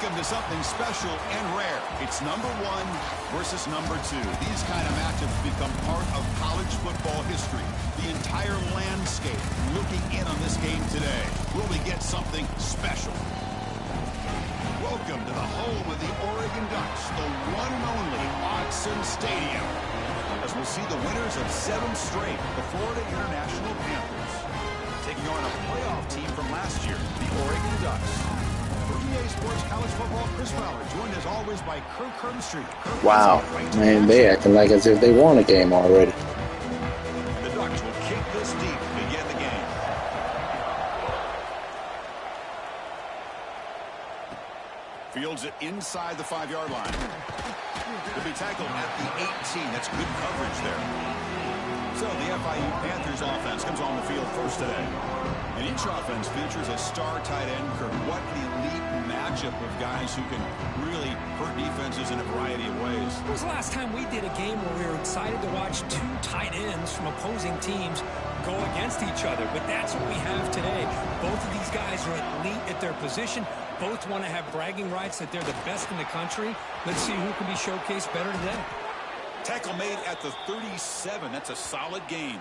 Welcome to something special and rare. It's number 1 versus number 2. These kind of matchups become part of college football history. The entire landscape looking in on this game today. Will we get something special? Welcome to the home of the Oregon Ducks, the one and only Autzen Stadium. As we'll see the winners of 7 straight, the Florida International Panthers, taking on a playoff team from last year, the Oregon Ducks. For EA Sports College Football, Chris Fowler, joined as always by Kirk Herbstreit. Wow, man, they acting like as if they won a game already. The Ducks will kick this deep to begin the game. Fields it inside the 5-yard line. To be tackled at the 18. That's good coverage there. So the FIU Panthers offense comes on the field first today. And each offense features a star tight end. Kirk, what an elite matchup of guys who can really hurt defenses in a variety of ways. When was the last time we did a game where we were excited to watch 2 tight ends from opposing teams go against each other? But that's what we have today. Both of these guys are elite at their position. Both want to have bragging rights that they're the best in the country. Let's see who can be showcased better today. Tackle made at the 37. That's a solid gain.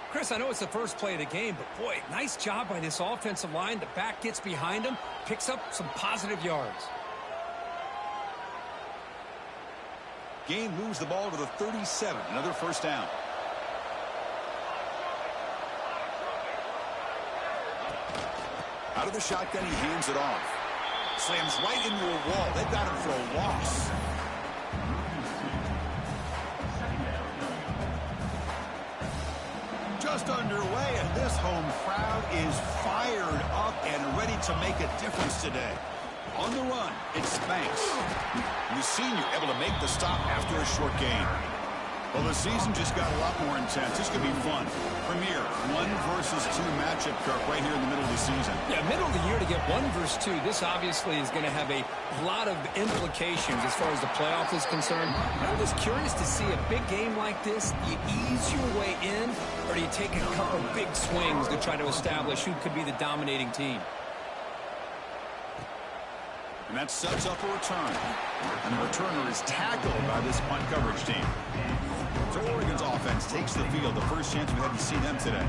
Chris, I know it's the first play of the game, but boy, nice job by this offensive line. The back gets behind him, picks up some positive yards. Gain moves the ball to the 37. Another first down. Out of the shotgun, he hands it off. Slams right into a wall. They've got him for a loss. Just underway, and this home crowd is fired up and ready to make a difference today. On the run, it's Spanks. The senior able to make the stop after a short gain. Well, the season just got a lot more intense. This could be fun. Premier 1 versus 2 matchup, Kirk, right here in the middle of the season. Yeah, middle of the year to get 1 versus 2. This obviously is going to have a lot of implications as far as the playoff is concerned. I'm just curious to see a big game like this. Do you ease your way in, or do you take a couple big swings to try to establish who could be the dominating team? And that sets up a return. And the returner is tackled by this punt coverage team. So Oregon's offense takes the field. The first chance we had to see them today.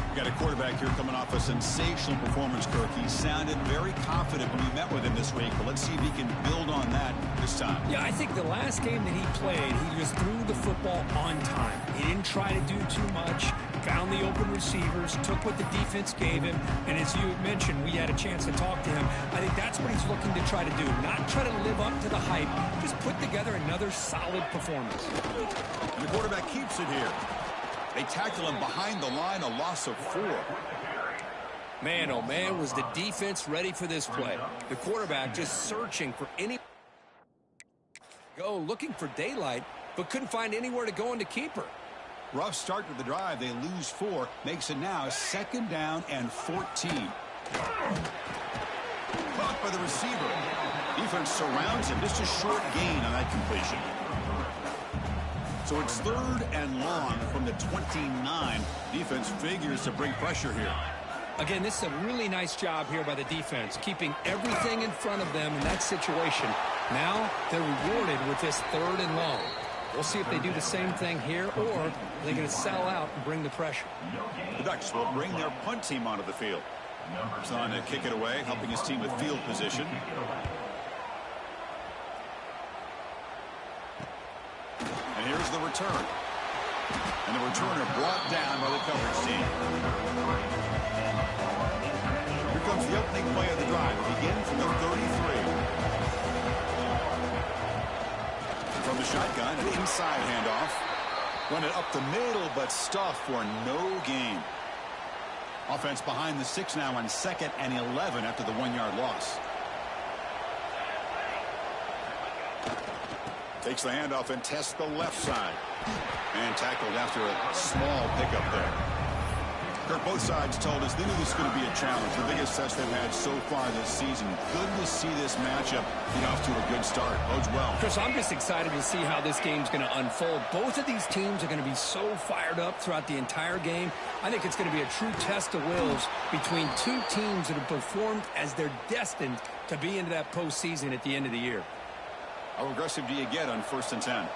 We got a quarterback here coming off a sensational performance, Kirk. He sounded very confident when we met with him this week, but let's see if he can build on that this time. Yeah, I think the last game that he played, he just threw the football on time. He didn't try to do too much, found the open receivers, took what the defense gave him, and as you mentioned, we had a chance to talk to him. I think that's what he's looking to try to do, not try to live up to the hype, just put together another solid performance. And the quarterback keeps it here. They tackle him behind the line, a loss of 4. Man, oh man, was the defense ready for this play. The quarterback just searching for any looking for daylight, but couldn't find anywhere to go into keeper. Rough start to the drive. They lose 4. Makes it now 2nd down and 14. Caught by the receiver. Defense surrounds him. Just a short gain on that completion. So it's 3rd and long from the 29. Defense figures to bring pressure here. Again, this is a really nice job here by the defense, keeping everything in front of them in that situation. Now they're rewarded with this 3rd and long. We'll see if they do the same thing here, or they're going to sell out and bring the pressure. The Ducks will bring their punt team onto the field. He's on to kick it away, helping his team with field position. And here's the return. And the returner brought down by the coverage team. Here comes the opening play of the drive. It begins from the 33. From the shotgun, an inside handoff. Run it up the middle, but stuffed for no gain. Offense behind the 6 now on 2nd and 11 after the 1-yard loss. Takes the handoff and tests the left side. And tackled after a small pickup there. Kirk, both sides told us they knew this was going to be a challenge. The biggest test they've had so far this season. Good to see this matchup get off to a good start. Bodes well. Chris, I'm just excited to see how this game's going to unfold. Both of these teams are going to be so fired up throughout the entire game. I think it's going to be a true test of wills between two teams that have performed as they're destined to be into that postseason at the end of the year. How aggressive do you get on 1st and 10?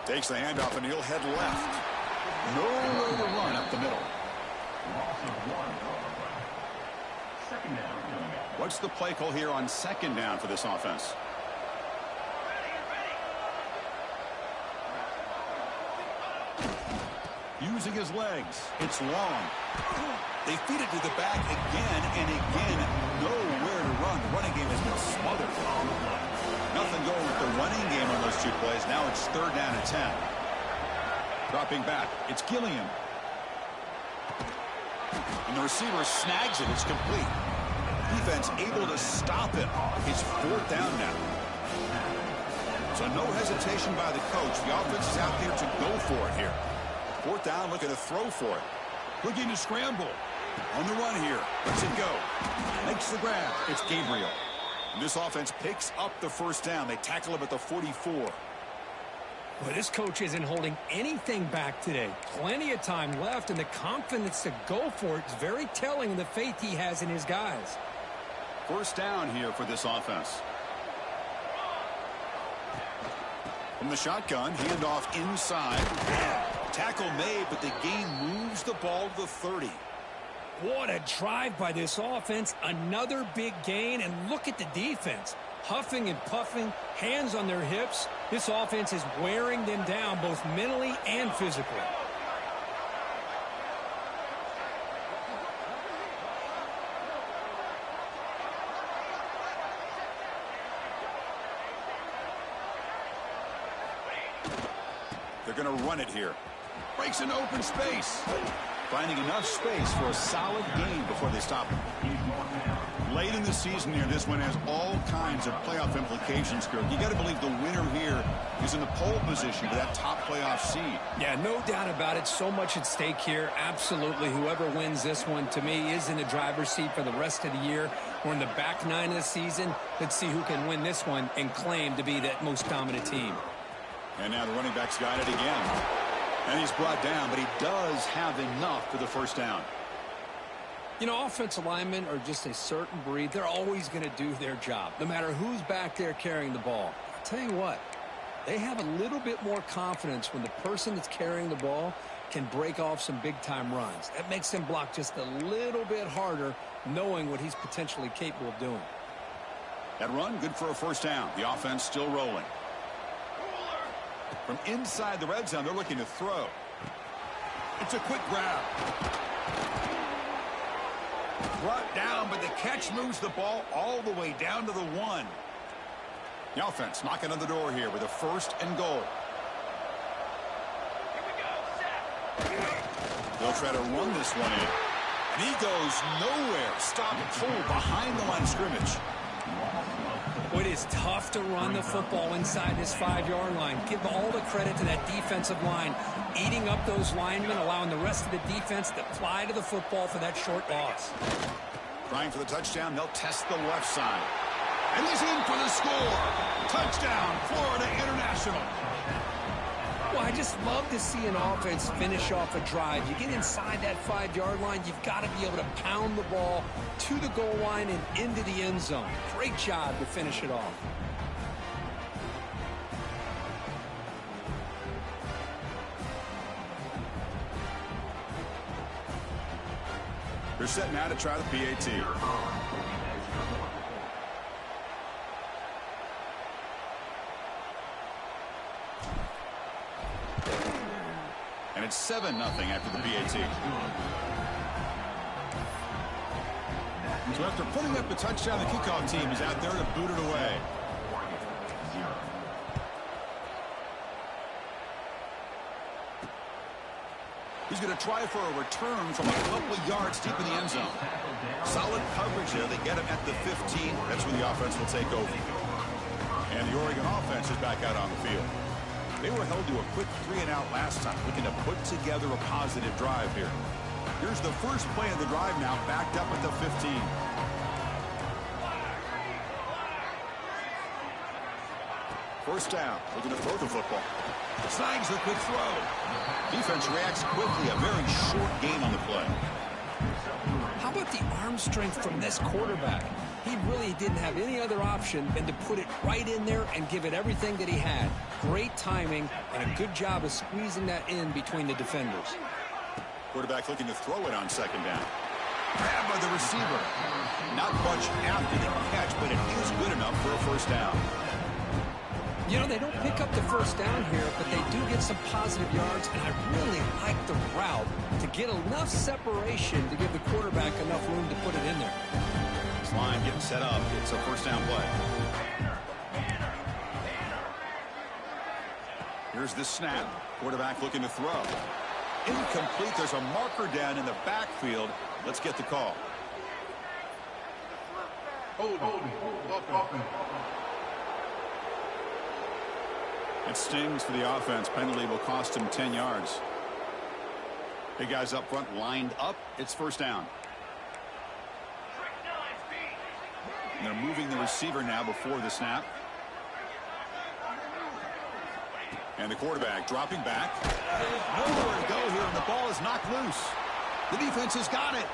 Takes the handoff, and he'll head left. Nowhere to run up the middle. What's the play call here on 2nd down for this offense? Using his legs. It's long. They feed it to the back again and again. Nowhere to run. The running game has been smothered. Nothing going with the running game on those 2 plays. Now it's 3rd down and 10. Dropping back. It's Gilliam. And the receiver snags it. It's complete. Defense able to stop it. It's 4th down now. So no hesitation by the coach. The offense is out there to go for it here. 4th down, looking to throw for it. Looking to scramble. On the run here. Lets it go. Makes the grab. It's Gabriel. And this offense picks up the 1st down. They tackle him at the 44. Well, this coach isn't holding anything back today. Plenty of time left, and the confidence to go for it is very telling of the faith he has in his guys. 1st down here for this offense. From the shotgun, handoff inside. Tackle made, but the gain moves the ball to the 30. What a drive by this offense. Another big gain, and look at the defense. Huffing and puffing, hands on their hips. This offense is wearing them down both mentally and physically. They're going to run it here. Breaks an open space. Finding enough space for a solid gain before they stop him. Late in the season here, this one has all kinds of playoff implications, Kirk. You got to believe the winner here is in the pole position for that top playoff seed. Yeah, no doubt about it. So much at stake here. Absolutely. Whoever wins this one, to me, is in the driver's seat for the rest of the year. We're in the back 9 of the season. Let's see who can win this one and claim to be that most dominant team. And now the running back's got it again. And he's brought down, but he does have enough for the 1st down. You know, offensive linemen are just a certain breed. They're always going to do their job, no matter who's back there carrying the ball. I'll tell you what, they have a little bit more confidence when the person that's carrying the ball can break off some big-time runs. That makes them block just a little bit harder, knowing what he's potentially capable of doing. That run, good for a 1st down. The offense still rolling. From inside the red zone, they're looking to throw. It's a quick grab. Brought down, but the catch moves the ball all the way down to the 1. The offense knocking on the door here with a 1st and goal. They'll try to run this one in. And he goes nowhere. Stop and pull behind the line of scrimmage. It is tough to run the football inside this 5-yard line. Give all the credit to that defensive line, eating up those linemen, allowing the rest of the defense to fly to the football for that short loss. Trying for the touchdown, they'll test the left side. And he's in for the score. Touchdown, Florida International. Well, I just love to see an offense finish off a drive. You get inside that 5-yard line, you've got to be able to pound the ball to the goal line and into the end zone. Great job to finish it off. They're set now to try the PAT. And it's 7-0 after the PAT. So after putting up the touchdown, the kickoff team is out there to boot it away. He's going to try for a return from a couple of yards deep in the end zone. Solid coverage there. They get him at the 15. That's when the offense will take over. And the Oregon offense is back out on the field. They were held to a quick 3-and-out last time, looking to put together a positive drive here. Here's the first play of the drive now, backed up at the 15. First down, looking to throw the football. Snags the quick throw. Defense reacts quickly, a very short gain on the play. How about the arm strength from this quarterback? He really didn't have any other option than to put it right in there and give it everything that he had. Great timing and a good job of squeezing that in between the defenders. Quarterback looking to throw it on second down. Grabbed by the receiver. Not much after the catch, but it is good enough for a first down. You know, they don't pick up the first down here, but they do get some positive yards, and I really like the route to get enough separation to give the quarterback enough room to put it in there. This line getting set up. It's a first down play. Here's the snap. Quarterback looking to throw. Incomplete. There's a marker down in the backfield. Let's get the call. It stings for the offense. Penalty will cost him 10 yards. Big guys up front lined up. It's first down. And they're moving the receiver now before the snap. And the quarterback dropping back. Nowhere to go here, and the ball is knocked loose. The defense has got it.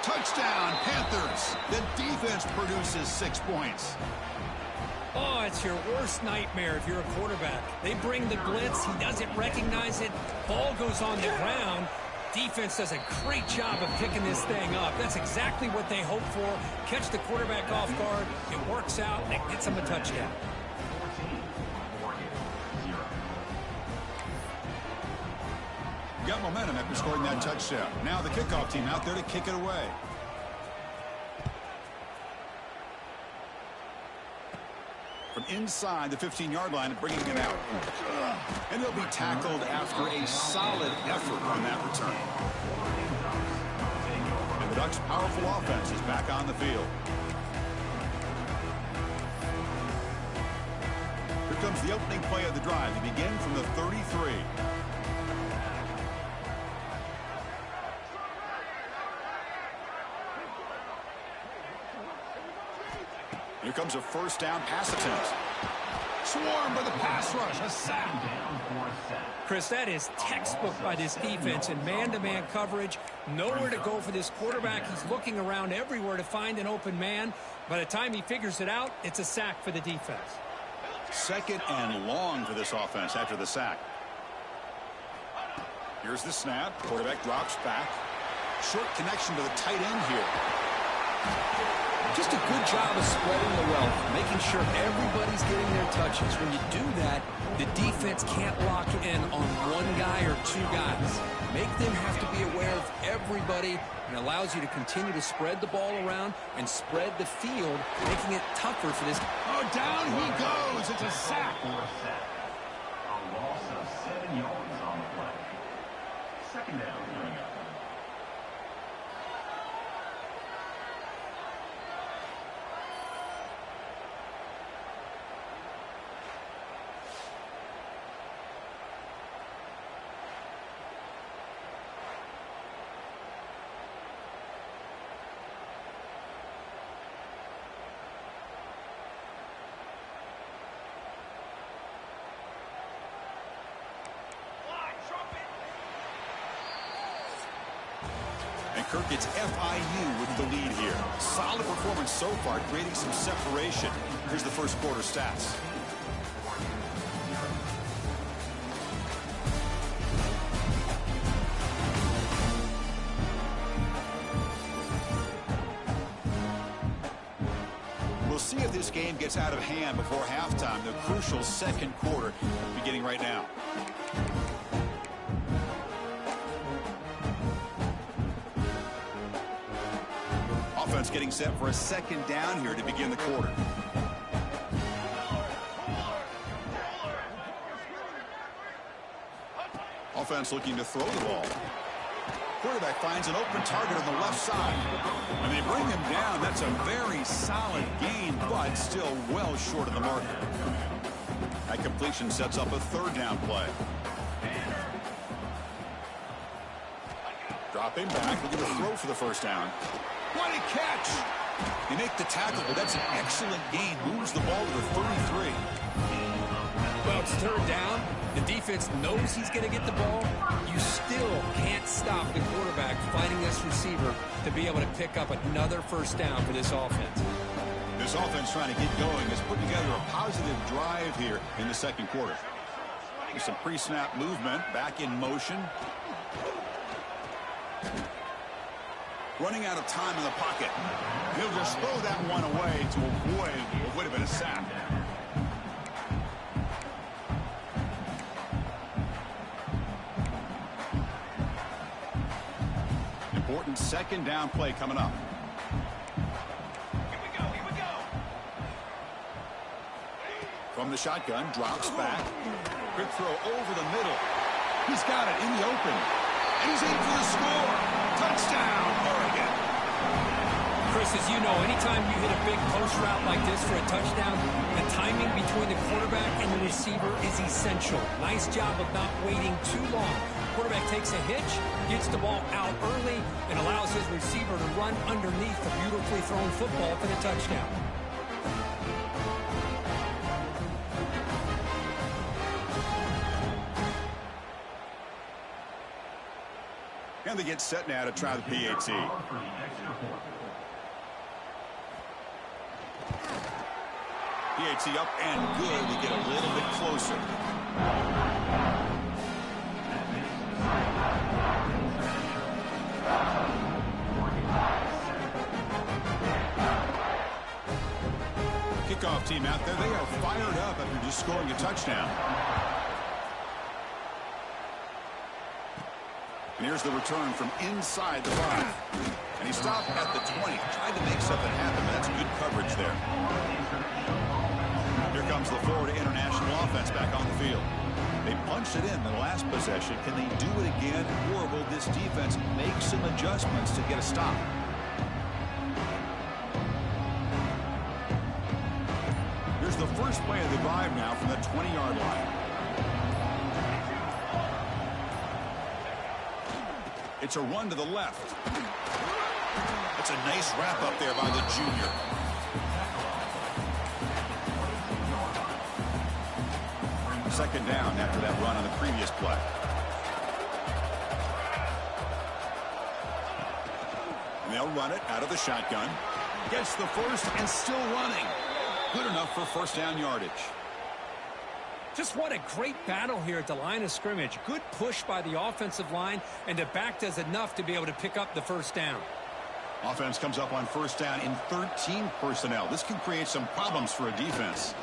Touchdown, Panthers. The defense produces 6 points. Oh, it's your worst nightmare if you're a quarterback. They bring the blitz. He doesn't recognize it. Ball goes on the ground. Defense does a great job of picking this thing up. That's exactly what they hope for. Catch the quarterback off guard. It works out, and it gets them a touchdown. Got momentum after scoring that touchdown. Now the kickoff team out there to kick it away. From inside the 15-yard line and bringing it out. And they'll be tackled after a solid effort on that return. And the Ducks' powerful offense is back on the field. Here comes the opening play of the drive. They begin from the 33. Here comes a first down pass attempt. Swarmed by the pass rush. A sack. Chris, that is textbook by this defense in man-to-man coverage. Nowhere to go for this quarterback. He's looking around everywhere to find an open man. By the time he figures it out, it's a sack for the defense. Second and long for this offense after the sack. Here's the snap. Quarterback drops back. Short connection to the tight end here. Just a good job of spreading the wealth, making sure everybody's getting their touches. When you do that, the defense can't lock in on one guy or two guys. Make them have to be aware of everybody, and allows you to continue to spread the ball around and spread the field, making it tougher for this. Oh, down he goes. It's a sack. A loss of 7 yards on the play. Second down. Kirk gets FIU with the lead here. Solid performance so far, creating some separation. Here's the first quarter stats. We'll see if this game gets out of hand before halftime. The crucial second quarter beginning right now. Offense getting set for a second down here to begin the quarter. Offense looking to throw the ball. Quarterback finds an open target on the left side. And they bring him down. That's a very solid gain, but still well short of the marker. That completion sets up a third down play. Dropping back, looking to throw for the first down. What a catch! You make the tackle, but that's an excellent gain. Moves the ball to the 33. Well, it's third down. The defense knows he's going to get the ball. You still can't stop the quarterback fighting this receiver to be able to pick up another first down for this offense. This offense trying to get going has put together a positive drive here in the second quarter. There's some pre-snap movement, back in motion. Running out of time in the pocket. He'll just throw that one away to avoid what would have been a sack. Important second down play coming up. Here we go. From the shotgun, drops back. Quick throw over the middle. He's got it in the open. And he's in for the score. Touchdown, Oregon. Chris, as you know, anytime you hit a big post route like this for a touchdown, the timing between the quarterback and the receiver is essential. Nice job of not waiting too long. Quarterback takes a hitch, gets the ball out early, and allows his receiver to run underneath the beautifully thrown football for the touchdown. And they get set now to try the PAT. PAT up and good. We get a little bit closer. Kickoff team out there. They are fired up after just scoring a touchdown. And here's the return from inside the 5. And he stopped at the 20. Tried to make something happen, but that's good coverage there. Here comes the Florida International offense back on the field. They punched it in the last possession. Can they do it again, or will this defense make some adjustments to get a stop? Here's the first play of the drive now from the 20-yard line. It's a run to the left. That's a nice wrap up there by the junior. Second down after that run on the previous play. And they'll run it out of the shotgun. Gets the first and still running. Good enough for first down yardage. Just what a great battle here at the line of scrimmage. Good push by the offensive line, and the back does enough to be able to pick up the first down. Offense comes up on first down in 13 personnel. This can create some problems for a defense.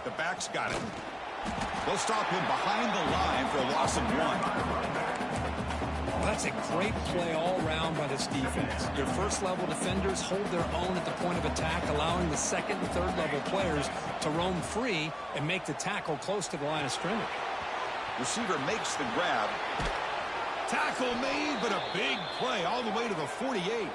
The back's got it. They'll stop him behind the line for a loss of 1. That's a great play all around by this defense. Your first-level defenders hold their own at the point of attack, allowing the second and third-level players to roam free and make the tackle close to the line of scrimmage. Receiver makes the grab. Tackle made, but a big play all the way to the 48.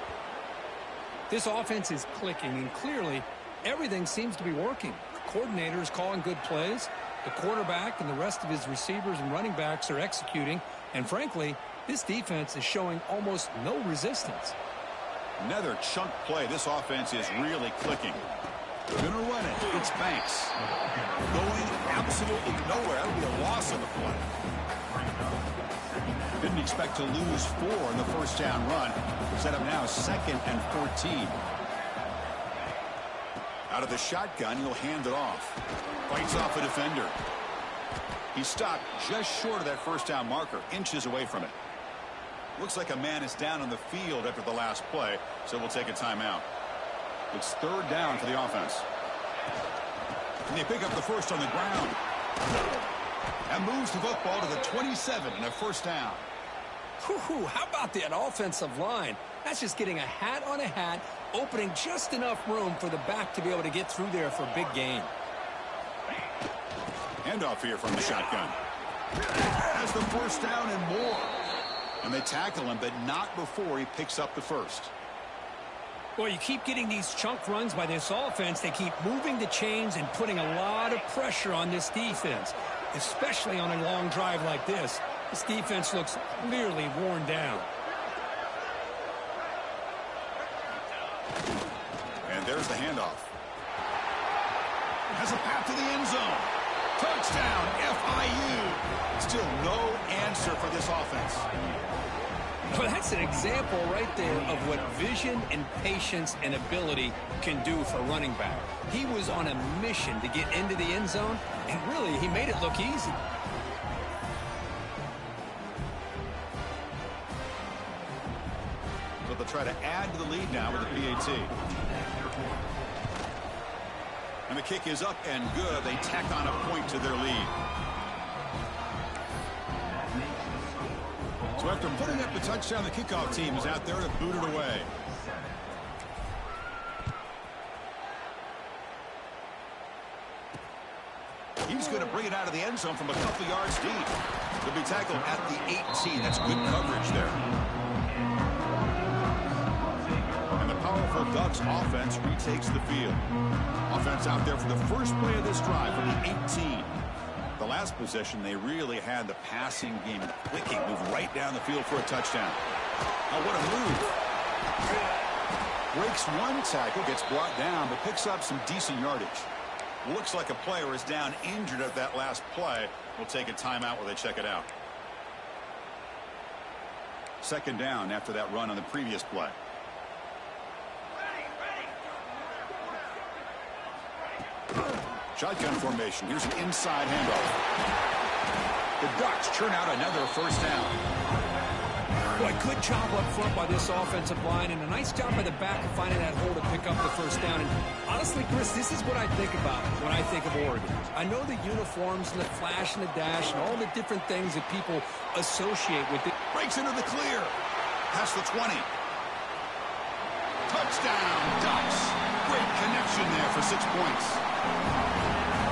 This offense is clicking, and clearly everything seems to be working. The coordinator is calling good plays. The quarterback and the rest of his receivers and running backs are executing, and frankly, this defense is showing almost no resistance. Another chunk play. This offense is really clicking. They're going to run it. It's Banks. Going absolutely nowhere. That would be a loss on the play. Didn't expect to lose 4 in the first down run. Set up now 2nd and 14. Out of the shotgun, he'll hand it off. Fights off a defender. He stopped just short of that first down marker, inches away from it. Looks like a man is down on the field after the last play, so we'll take a timeout. It's third down for the offense. And they pick up the first on the ground. And moves the football to the 27 and a first down. Whew, how about that offensive line? That's just getting a hat on a hat, opening just enough room for the back to be able to get through there for a big gain. Handoff here from the shotgun. Has the first down and more. And they tackle him, but not before he picks up the first. Well, you keep getting these chunk runs by this offense. They keep moving the chains and putting a lot of pressure on this defense, especially on a long drive like this. This defense looks clearly worn down. And there's the handoff. Has a path to the end zone. Touchdown, FIU. Still no answer for this offense. Well, that's an example right there of what vision and patience and ability can do for a running back. He was on a mission to get into the end zone, and really, he made it look easy. So they'll try to add to the lead now with the PAT. And the kick is up and good. They tack on a point to their lead. So after putting up the touchdown, the kickoff team is out there to boot it away. He's going to bring it out of the end zone from a couple yards deep. He'll be tackled at the 18. That's good coverage there. And the powerful Ducks offense retakes the field. Offense out there for the first play of this drive from the 18. The last possession, they really had the passing game clicking, move right down the field for a touchdown. Oh, what a move. Breaks one tackle, gets brought down, but picks up some decent yardage. Looks like a player is down injured at that last play. We'll take a timeout while they check it out. Second down after that run on the previous play. Shotgun formation. Here's an inside handoff. The Ducks churn out another first down. Boy, good job up front by this offensive line, and a nice job by the back of finding that hole to pick up the first down. And honestly, Chris, this is what I think about when I think of Oregon. I know the uniforms and the flash and the dash and all the different things that people associate with it. Breaks into the clear. Past the 20. Touchdown, Ducks. Great connection there for 6 points.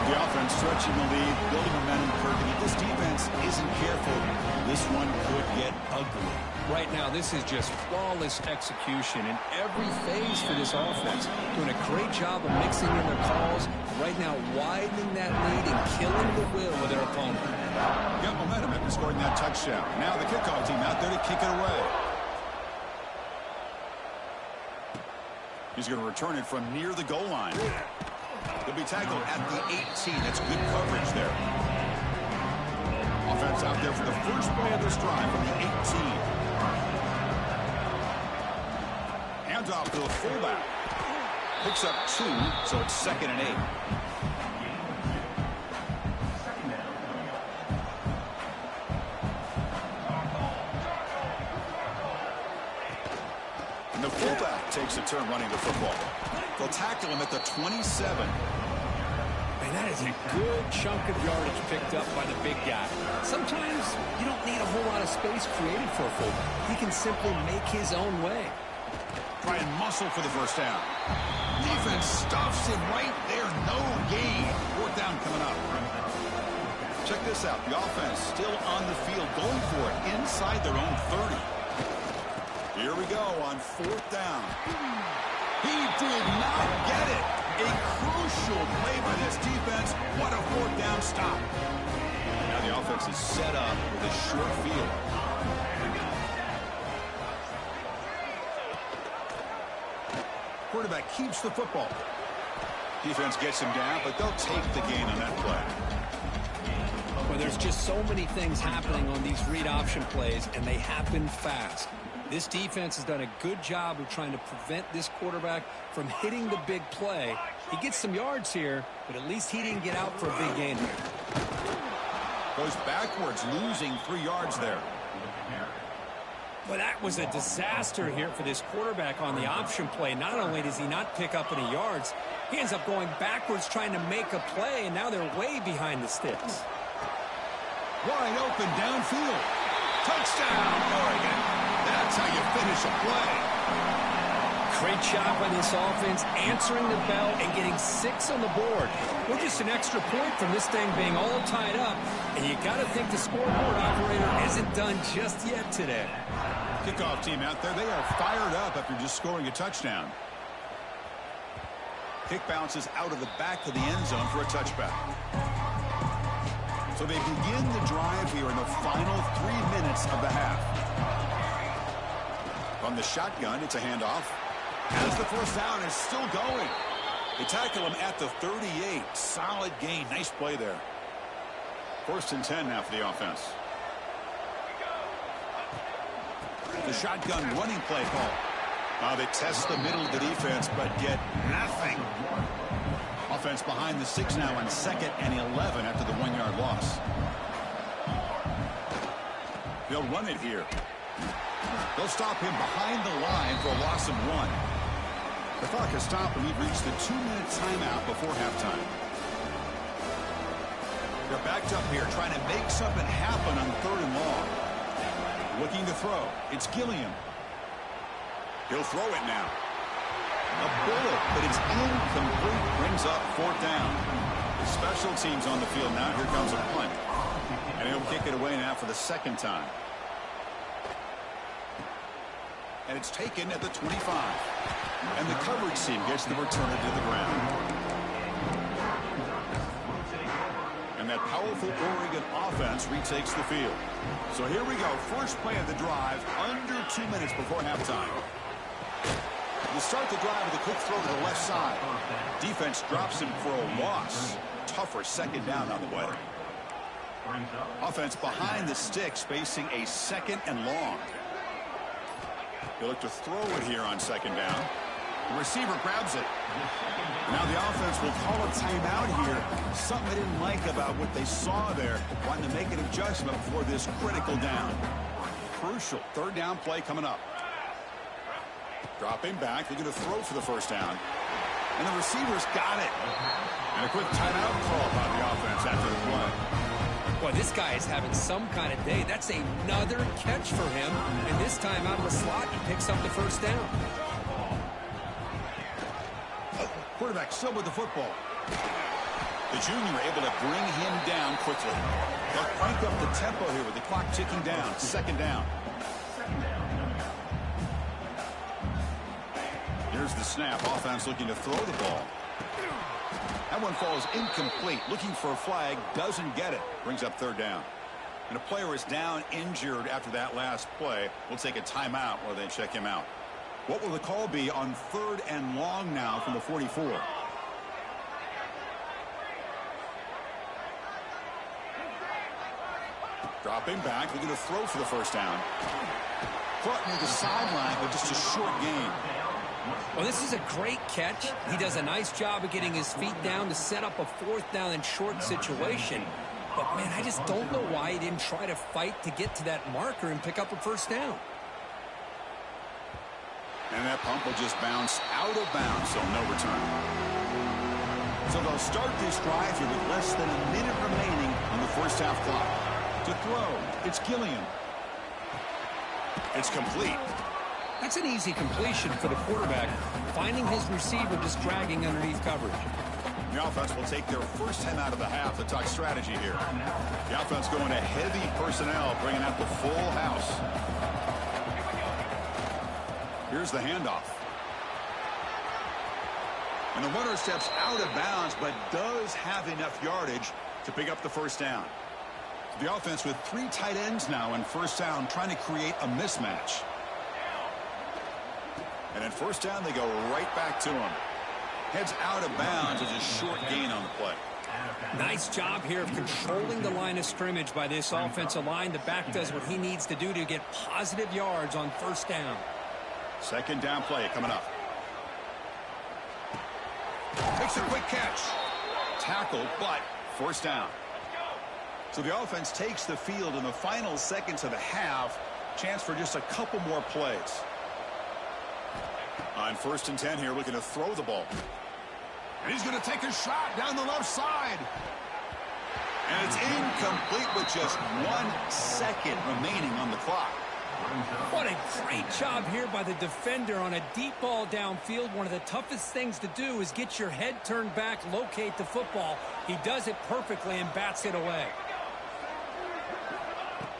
The offense stretching the lead, building momentum, Kirby. If this defense isn't careful, this one could get ugly. Right now, this is just flawless execution in every phase for this offense. Doing a great job of mixing in their calls. Right now, widening that lead and killing the will with their opponent. Got momentum after scoring that touchdown. Now the kickoff team out there to kick it away. He's going to return it from near the goal line. He'll be tackled at the 18. That's good coverage there. Offense out there for the first play of this drive from the 18. Hands off to the fullback. Picks up 2, so it's 2nd and 8. And the fullback takes a turn running the football. They'll tackle him at the 27. Man, that is a good chunk of yardage picked up by the big guy. Sometimes you don't need a whole lot of space created for a fullback. He can simply make his own way. Try and muscle for the first down. Defense stuffs him right there. No gain. 4th down coming up. Check this out. The offense still on the field, going for it inside their own 30. Here we go on 4th down. He did not get it. A crucial play by this defense. What a 4th down stop. Now the offense is set up with a short field. Quarterback keeps the football. Defense gets him down, but they'll take the gain on that play. Well, there's just so many things happening on these read option plays, and they happen fast. This defense has done a good job of trying to prevent this quarterback from hitting the big play. He gets some yards here, but at least he didn't get out for a big gain here. Goes backwards, losing 3 yards there. Well, that was a disaster here for this quarterback on the option play. Not only does he not pick up any yards, he ends up going backwards trying to make a play, and now they're way behind the sticks. Wide open downfield. Touchdown, Oregon. That's how you finish a play. Great job by this offense, answering the bell and getting 6 on the board. We're just an extra point from this thing being all tied up, and you got to think the scoreboard operator isn't done just yet today. Kickoff team out there, they are fired up after just scoring a touchdown. Kick bounces out of the back of the end zone for a touchback. So they begin the drive here in the final 3 minutes of the half. From the shotgun, it's a handoff. As the first down is still going. They tackle him at the 38. Solid gain. Nice play there. 1st and 10 now for the offense. The shotgun running play call. They test the middle of the defense, but get nothing. Offense behind the 6 now on 2nd and 11 after the 1-yard loss. They'll run it here. They'll stop him behind the line for a loss of 1. The clock has stopped and we've reached the 2-minute timeout before halftime. They're backed up here trying to make something happen on 3rd and long. Looking to throw. It's Gilliam. He'll throw it now. A bullet, but it's incomplete. Brings up 4th down. Special teams on the field now. Here comes a punt. And he'll kick it away now for the 2nd time. And it's taken at the 25. And the coverage team gets the return to the ground. And that powerful Oregon offense retakes the field. So here we go. First play of the drive, under 2 minutes before halftime. They start the drive with a quick throw to the left side. Defense drops him for a loss. Tougher 2nd down on the way. Offense behind the sticks facing a 2nd and long. They look to throw it here on 2nd down. The receiver grabs it. Now the offense will call a timeout here. Something they didn't like about what they saw there. Wanting to make an adjustment before this critical down. Crucial 3rd down play coming up. Dropping back. They're going to throw for the 1st down. And the receivers got it. And a quick timeout call by the offense after the play. Boy, this guy is having some kind of day. That's another catch for him. And this time out of the slot, he picks up the 1st down. Quarterback still with the football. The junior able to bring him down quickly. They'll crank up the tempo here with the clock ticking down. 2nd down. Here's the snap. Offense looking to throw the ball. That one falls incomplete. Looking for a flag. Doesn't get it. Brings up 3rd down. And a player is down injured after that last play. We'll take a timeout while they check him out. What will the call be on 3rd and long now from the 44? Dropping back. They're going to throw for the 1st down. Caught near the sideline, but just a short gain. Well, this is a great catch. He does a nice job of getting his feet down to set up a 4th down and short situation. But, man, I just don't know why he didn't try to fight to get to that marker and pick up a 1st down. And that pump will just bounce out of bounds, so no return. So they'll start this drive here with less than a minute remaining on the 1st half clock. To throw, it's Gilliam. It's complete. That's an easy completion for the quarterback, finding his receiver just dragging underneath coverage. The offense will take their 1st time out of the half to talk strategy here. The offense going to heavy personnel, bringing out the full house. Here's the handoff. And the runner steps out of bounds, but does have enough yardage to pick up the 1st down. The offense with 3 tight ends now in 1st down, trying to create a mismatch. And in 1st down, they go right back to him. Heads out of bounds as a short gain on the play. Nice job here of controlling the line of scrimmage by this offensive line. The back does what he needs to do to get positive yards on 1st down. 2nd down play coming up. Takes a quick catch. Tackle, but 1st down. So the offense takes the field in the final seconds of the half. Chance for just a couple more plays. On 1st and 10 here, looking to throw the ball. And he's going to take a shot down the left side. And it's incomplete with just 1 second remaining on the clock. What a great job here by the defender on a deep ball downfield. One of the toughest things to do is get your head turned back, locate the football. He does it perfectly and bats it away.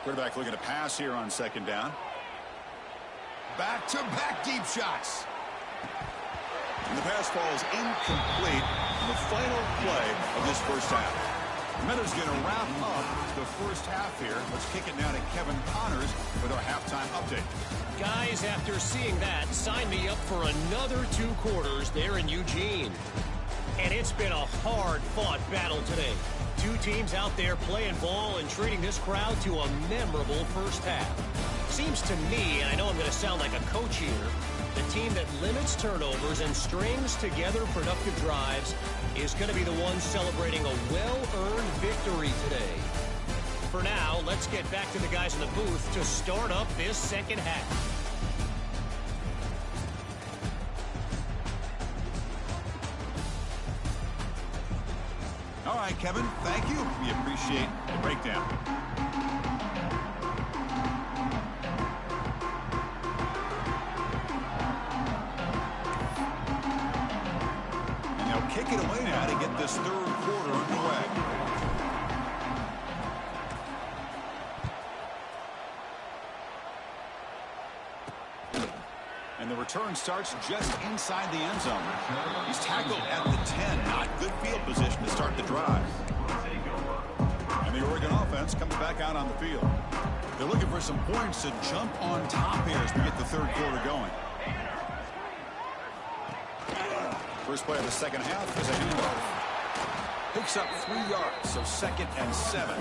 Quarterback looking to pass here on 2nd down. Back-to-back deep shots. And the pass falls incomplete in the final play of this first half. Minutes going to wrap up the first half here. Let's kick it now to Kevin Connors with our halftime update. Guys, after seeing that, sign me up for another 2 quarters there in Eugene. And it's been a hard-fought battle today. 2 teams out there playing ball and treating this crowd to a memorable first half. Seems to me, and I know I'm going to sound like a coach here, the team that limits turnovers and strings together productive drives is going to be the one celebrating a well-earned victory today. For now, let's get back to the guys in the booth to start up this second half. All right, Kevin, thank you. We appreciate the breakdown. And they'll kick it away now to get this third quarter underway. And the return starts just inside the end zone. He's tackled at the 10. Not good field position to start the drive. And the Oregon offense comes back out on the field. They're looking for some points to jump on top here as we get the third quarter going. First play of the second half is a handoff. Picks up 3 yards, so 2nd and 7.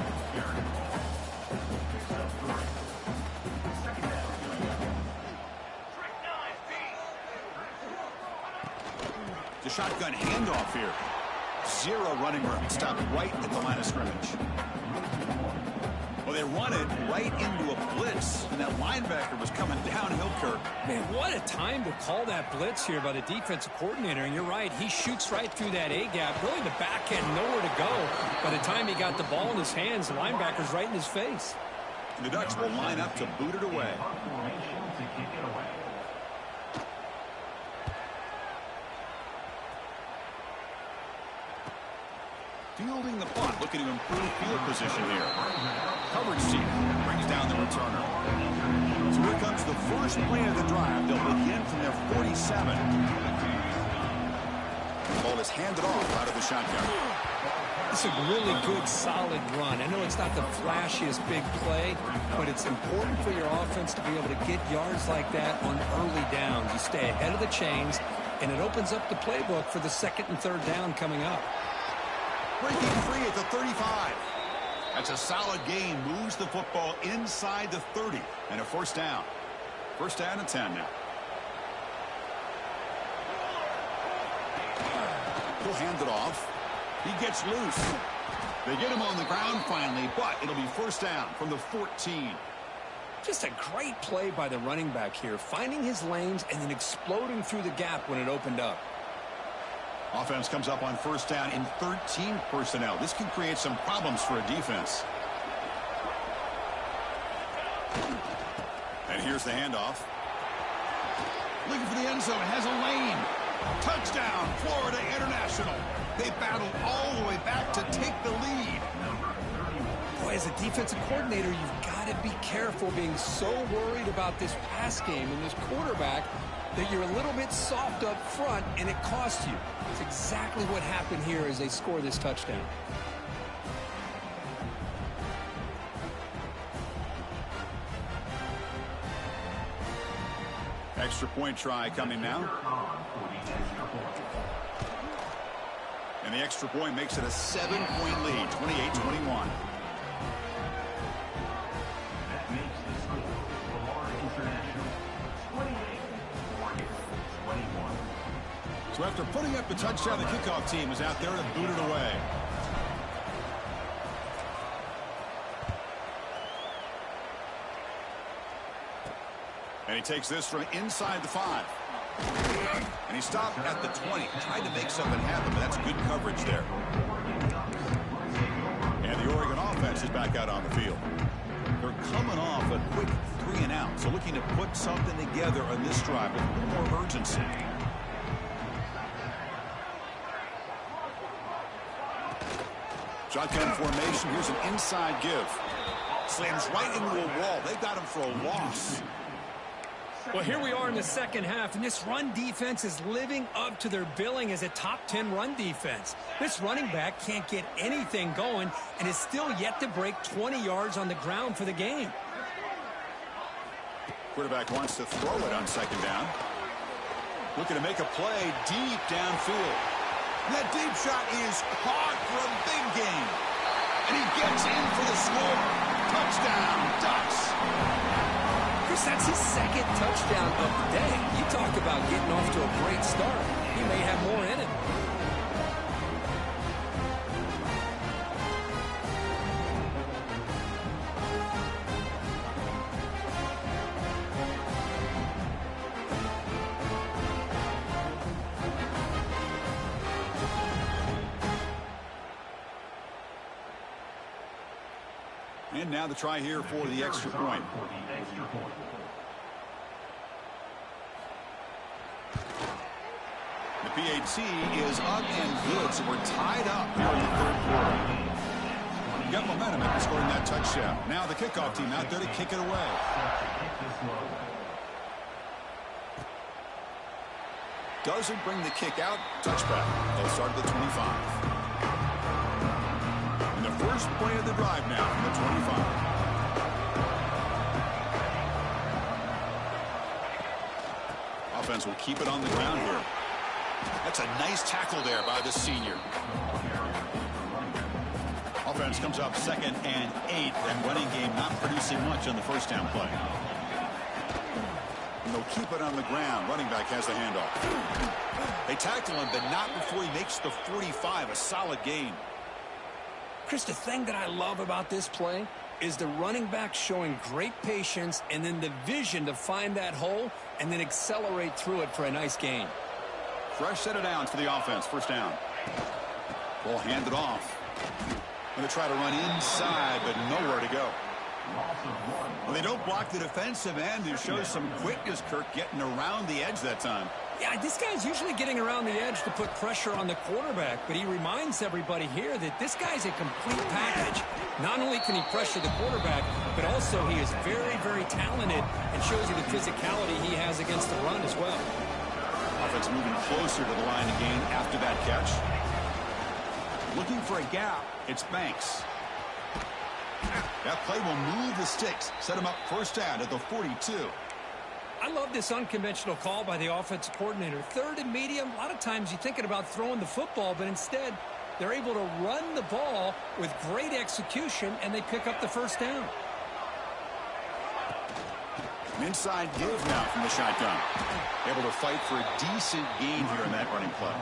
The shotgun handoff here. 0 running room. Stopped right at the line of scrimmage. Well, they run it right into a blitz, and that linebacker was coming downhill, Kirk. Man, what a time to call that blitz here by the defensive coordinator. And you're right, he shoots right through that A-gap. Really, the back had nowhere to go. By the time he got the ball in his hands, the linebacker's right in his face. And the Ducks will line up to boot it away. Fielding the punt, looking to improve field position here. Coverage team brings down the returner. So here comes the first play of the drive. They'll begin from their 47. The ball is handed off out of the shotgun. It's a really good, solid run. I know it's not the flashiest big play, but it's important for your offense to be able to get yards like that on early downs. You stay ahead of the chains, and it opens up the playbook for the 2nd and 3rd down coming up. Breaking free at the 35. That's a solid gain. Moves the football inside the 30. And a first down. First down and 10 now. He'll hand it off. He gets loose. They get him on the ground finally, but it'll be first down from the 14. Just a great play by the running back here, finding his lanes and then exploding through the gap when it opened up. Offense comes up on first down in 13 personnel. This can create some problems for a defense. And here's the handoff. Looking for the end zone. Has a lane. Touchdown, Florida International. They battled all the way back to take the lead. Boy, as a defensive coordinator, you've got to be careful being so worried about this pass game and this quarterback that you're a little bit soft up front, and it costs you. It's exactly what happened here as they score this touchdown. Extra point try coming now. And the extra point makes it a 7-point lead, 28-21. That makes the score Florida International 28, Oregon 21. So after putting up the touchdown, the kickoff team is out there to boot it away. And he takes this from inside the 5. And he stopped at the 20. Tried to make something happen, but that's good coverage there. And the Oregon offense is back out on the field. They're coming off a quick 3 and out. So looking to put something together on this drive with a little more urgency. Shotgun formation. Here's an inside give. Slams right into a wall. They got him for a loss. Well, here we are in the second half, and this run defense is living up to their billing as a top 10 run defense. This running back can't get anything going and is still yet to break 20 yards on the ground for the game. Quarterback wants to throw it on second down. Looking to make a play deep downfield. That deep shot is caught for a big gain. And he gets in for the score. Touchdown, Ducks. Chris, that's his second touchdown of the day. You talk about getting off to a great start. He may have more in it. And now the try here for the extra point. The PAT is up and good, so we're tied up here in the third quarter. Got momentum after scoring that touchdown. Now the kickoff team out there to kick it away. Doesn't bring the kick out. Touchback. They'll start at the 25. First play of the drive now from the 25. Offense will keep it on the ground here. That's a nice tackle there by the senior. Offense comes up 2nd and 8. That running game not producing much on the first down play. And they'll keep it on the ground. Running back has the handoff. They tackle him, but not before he makes the 45. A solid gain. Chris, the thing that I love about this play is the running back showing great patience and then the vision to find that hole and then accelerate through it for a nice gain. Fresh set of downs for the offense. First down. Ball handed off. Going to try to run inside, but nowhere to go. Well, they don't block the defensive end, who shows some quickness, Kirk, getting around the edge that time. Yeah, this guy's usually getting around the edge to put pressure on the quarterback, but he reminds everybody here that this guy's a complete package. Not only can he pressure the quarterback, but also he is very, very talented and shows you the physicality he has against the run as well. Offense moving closer to the line of gain after that catch. Looking for a gap. It's Banks. That play will move the sticks. Set him up first down at the 42. I love this unconventional call by the offensive coordinator. 3rd and medium, a lot of times you're thinking about throwing the football, but instead they're able to run the ball with great execution, and they pick up the first down. An inside give now from the shotgun. Able to fight for a decent gain here in that running play.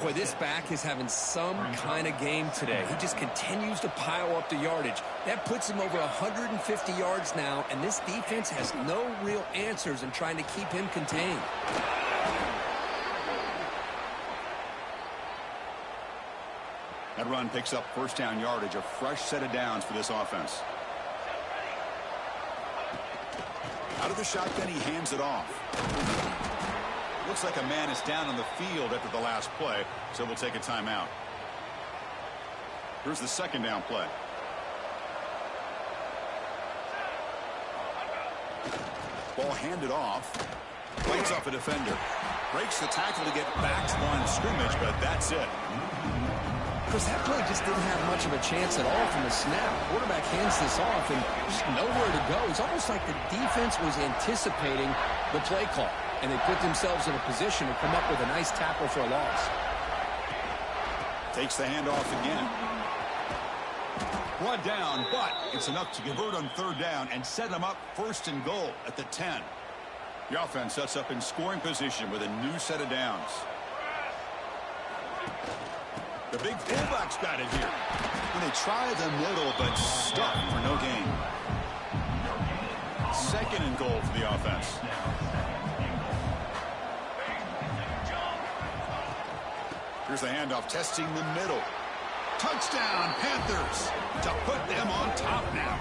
Boy, this back is having some kind of game today. He just continues to pile up the yardage. That puts him over 150 yards now, and this defense has no real answers in trying to keep him contained. That run picks up first down yardage, a fresh set of downs for this offense. Out of the shotgun, he hands it off. Looks like a man is down on the field after the last play, so we'll take a timeout. Here's the second down play. Ball handed off. Fights off a defender. Breaks the tackle to get back to the line of scrimmage, but that's it. Chris, that play just didn't have much of a chance at all from the snap. Quarterback hands this off and just nowhere to go. It's almost like the defense was anticipating the play call, and they put themselves in a position to come up with a nice tackle for a loss. Takes the handoff again. Brought down, but it's enough to convert on third down and set them up first and goal at the 10. The offense sets up in scoring position with a new set of downs. The big fullback's got it here. And they try the middle, but stuck for no gain. Second and goal for the offense. Here's the handoff, testing the middle. Touchdown, Panthers, to put them on top now.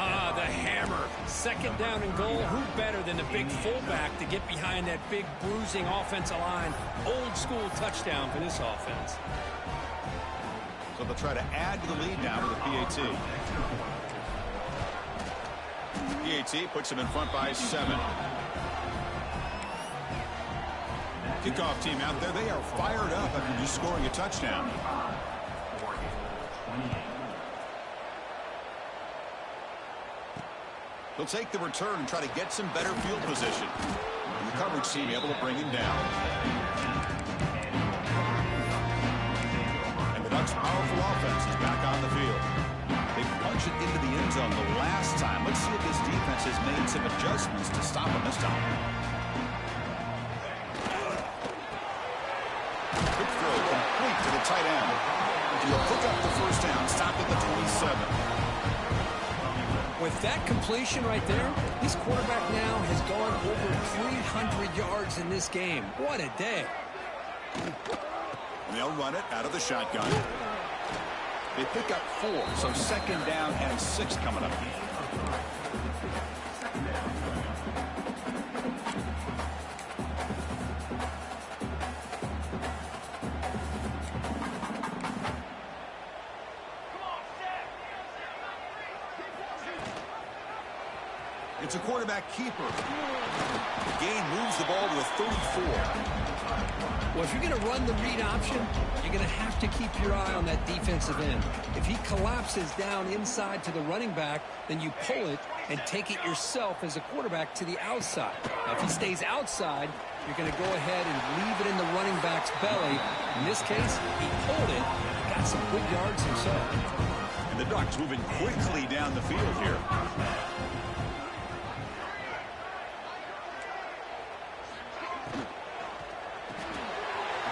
Ah, the hammer. Second down and goal. Who better than the big fullback to get behind that big bruising offensive line? Old school touchdown for this offense. So they'll try to add to the lead now with the PAT. PAT puts him in front by 7. Kickoff team out there, they are fired up after just scoring a touchdown. He'll take the return and try to get some better field position. And the coverage team able to bring him down. And the Ducks' powerful offense is back on the field. They punched it into the end zone the last time. Let's see if this defense has made some adjustments to stop him this time. Quick throw complete to the tight end. He'll pick up the first down, stop at the 27. With that completion right there, this quarterback now has gone over 300 yards in this game. What a day. And they'll run it out of the shotgun. They pick up 4, so second down and 6 coming up. It's a quarterback keeper. The game moves the ball to the 34. Well, if you're going to run the read option, you're going to have to keep your eye on that defensive end. If he collapses down inside to the running back, then you pull it and take it yourself as a quarterback to the outside. Now, if he stays outside, you're going to go ahead and leave it in the running back's belly. In this case, he pulled it, got some good yards himself. And the Ducks moving quickly down the field here.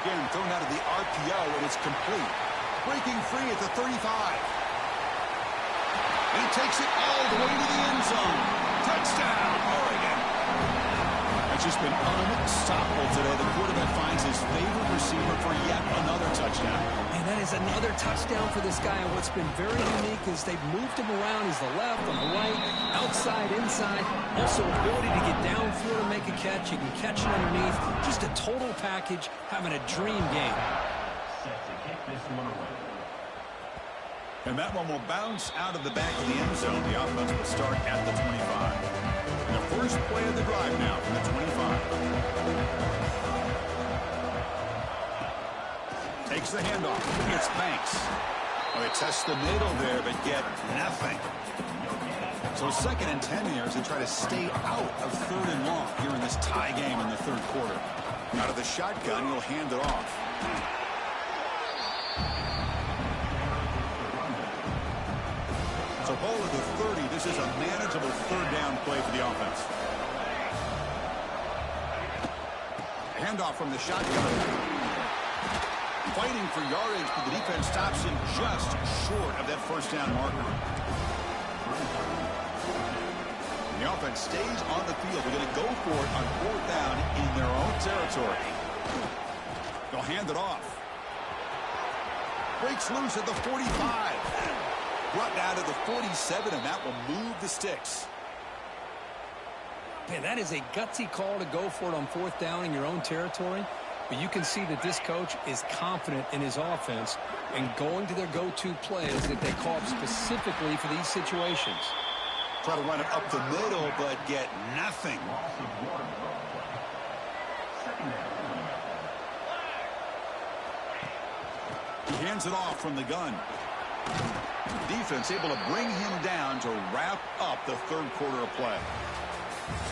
Again, thrown out of the RPO, and it's complete. Breaking free at the 35. And he takes it all the way to the end zone. Touchdown, Oregon. It's just been unstoppable today. The quarterback finds his favorite receiver for yet another touchdown. And that is another touchdown for this guy. And what's been very unique is they've moved him around. He's the left, on the right, outside, inside. Also, ability to get downfield and make a catch. You can catch it underneath. Just a total package, having a dream game. Set to kick this one away. And that one will bounce out of the back of the end zone. The offense will start at the 25. The first play of the drive now from the 25. Takes the handoff. It's Banks. Oh, they test the middle there, but get nothing. So 2nd and 10 here as they try to stay out of 3rd and long here in this tie game in the 3rd quarter. Out of the shotgun, he'll hand it off. So ball at the 30. This is a manageable 3rd down play for the offense. Handoff from the shotgun. Fighting for yardage, but the defense stops him just short of that 1st down marker. And the offense stays on the field. They're going to go for it on 4th down in their own territory. They'll hand it off. Breaks loose at the 45. Brought down to the 47, and that will move the sticks. Man, that is a gutsy call to go for it on 4th down in your own territory. But you can see that this coach is confident in his offense and going to their go-to plays that they call up specifically for these situations. Try to run it up the middle, but get nothing. He hands it off from the gun. Defense able to bring him down to wrap up the 3rd quarter of play.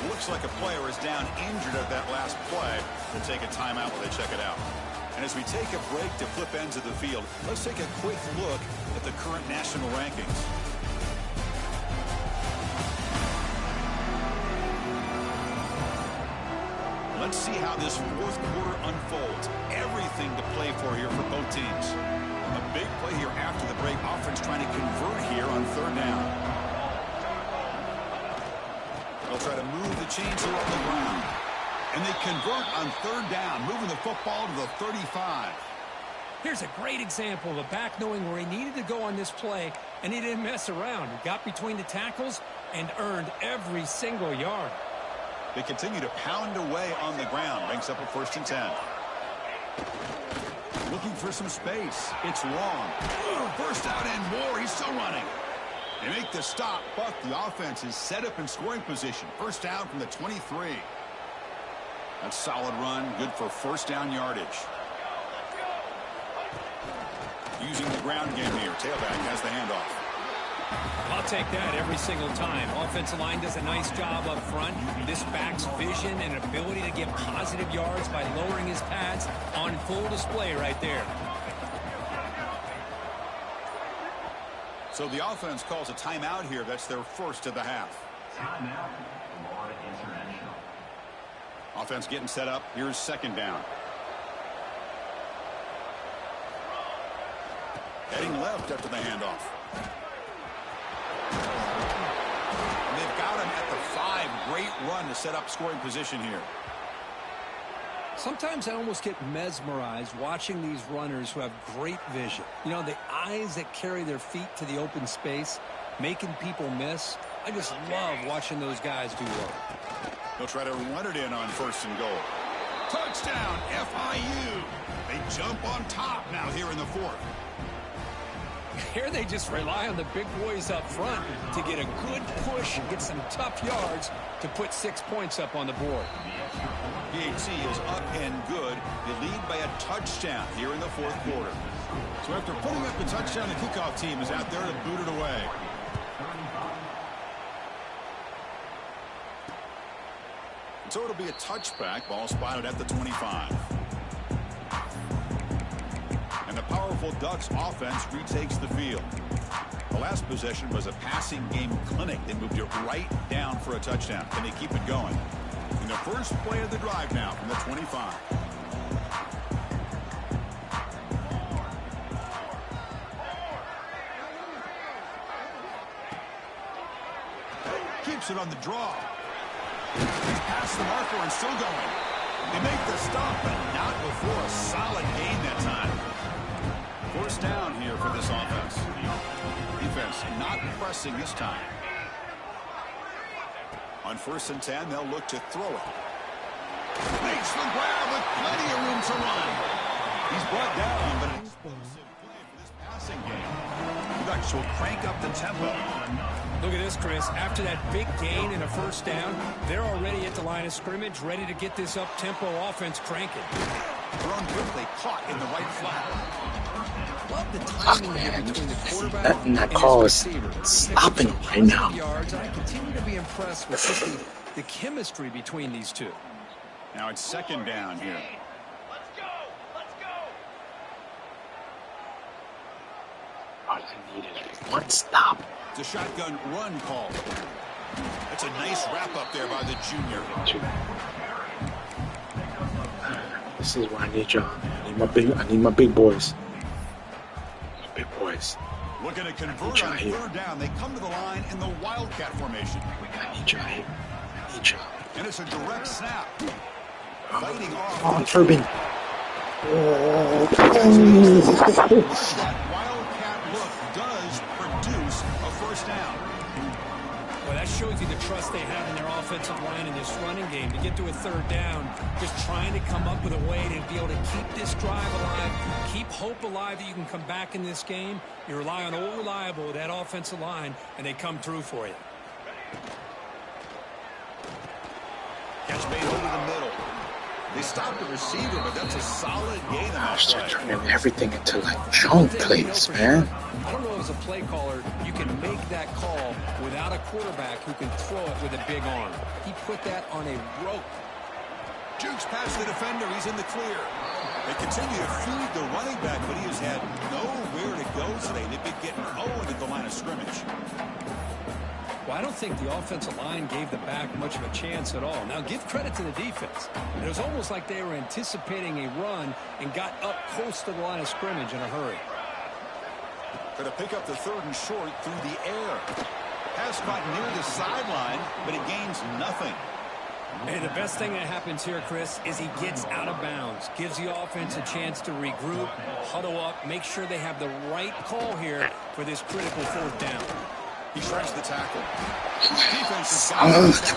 Looks like a player is down injured at that last play. We'll take a timeout while they check it out. And as we take a break to flip ends of the field, let's take a quick look at the current national rankings. Let's see how this 4th quarter unfolds. Everything to play for here for both teams. A big play here after the break. Offense trying to convert here on 3rd down. They'll try to move the chains here on the ground. And they convert on 3rd down, moving the football to the 35. Here's a great example of a back knowing where he needed to go on this play, and he didn't mess around. He got between the tackles and earned every single yard. They continue to pound away on the ground. Banks up a 1st and 10. Looking for some space. It's long. 1st out and more. He's still running. They make the stop, but the offense is set up in scoring position. First down from the 23. That's a solid run, good for first down yardage. Using the ground game here. Tailback has the handoff. I'll take that every single time. Offensive line does a nice job up front. This back's vision and ability to get positive yards by lowering his pads on full display right there. So the offense calls a timeout here. That's their first of the half. Timeout. Florida International. Offense getting set up. Here's second down. Heading left after the handoff. And they've got him at the 5. Great run to set up scoring position here. Sometimes I almost get mesmerized watching these runners who have great vision. You know, the eyes that carry their feet to the open space, making people miss. I just love watching those guys do work. They'll try to run it in on first and goal. Touchdown, FIU. They jump on top now here in the fourth. Here they just rely on the big boys up front to get a good push and get some tough yards to put 6 points up on the board. PHC is up and good. They lead by a touchdown here in the fourth quarter. So after putting up a touchdown, the kickoff team is out there to boot it away. So it'll be a touchback. Ball spotted at the 25. And the powerful Ducks offense retakes the field. The last possession was a passing game clinic. They moved it right down for a touchdown. Can they keep it going? In the first play of the drive now from the 25. Keeps it on the draw. He's past the marker and still going. They make the stop, but not before a solid gain that time. First down here for this offense. Defense not pressing this time. On 1st and 10, they'll look to throw it. Makes the grab with plenty of room to run. He's brought down, but it's explosive play for this passing game. The Ducks will crank up the tempo. Look at this, Chris. After that big gain and a first down, they're already at the line of scrimmage, ready to get this up-tempo offense cranking. Thrown quickly, caught in the right flat. Love the timing here between the quarterback That and call his is receiver. stopping right now. Yards, and I continue to be impressed with just the chemistry between these two. Now it's second down here. All I needed one stop. It's a shotgun run call. That's a nice wrap up there by the junior. This is what I need, y'all. I need my big boys. My big boys. Looking to convert on third down. They come to the line in the Wildcat formation. I need y'all here. I need y'all. And it's a direct snap. Fighting off. Oh, Turbin. That Wildcat look does produce a first down. Well, that shows you the trust they have in their offensive line in this running game. To get to a third down, just trying to come up with a way to be able to keep this drive alive, keep hope alive that you can come back in this game. You rely on old reliable, that offensive line, and they come through for you. Catch made over the middle. They stopped the receiver, but that's a solid gain on that Gosh, they're play. turning everything into like junk plays, man. I don't know as a play caller, you can make that call without a quarterback who can throw it with a big arm. He put that on a rope. Jukes past the defender. He's in the clear. They continue to feed the running back, but he has had nowhere to go today. They've been getting Owen at the line of scrimmage. Well, I don't think the offensive line gave the back much of a chance at all. Now, give credit to the defense. It was almost like they were anticipating a run and got up close to the line of scrimmage in a hurry. Going to pick up the third and short through the air. Pass caught near the sideline, but it gains nothing. And the best thing that happens here, Chris, is he gets out of bounds, gives the offense a chance to regroup, huddle up, make sure they have the right call here for this critical fourth down. He tries the tackle. Defense is that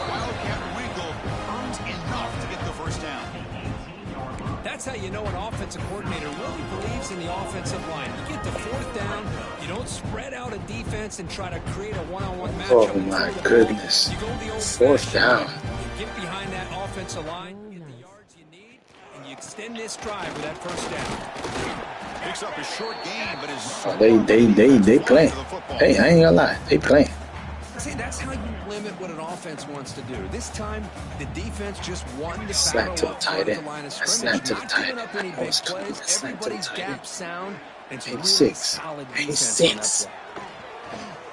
Wildcat wrinkle earns enough to get the first down. That That's how you know an offensive coordinator really believes in the offensive line. You get to fourth down, you don't spread out a defense and try to create a one-on-one matchup. Oh my goodness. You go the Fourth down. You get behind that offensive line, get the yards you need, and you extend this drive with that first down. Picks up a short gain, but is They playing. Hey, I ain't gonna lie. They playing. See, that's how you limit what an offense wants to do. This time, the defense just won the Slap to battle the up tight front of end. the line of Slap scrimmage. to the Not tight giving end. up any I big was talking plays. about slap to the Everybody's tight gap end. sound. It's really 86. solid defense 86. on that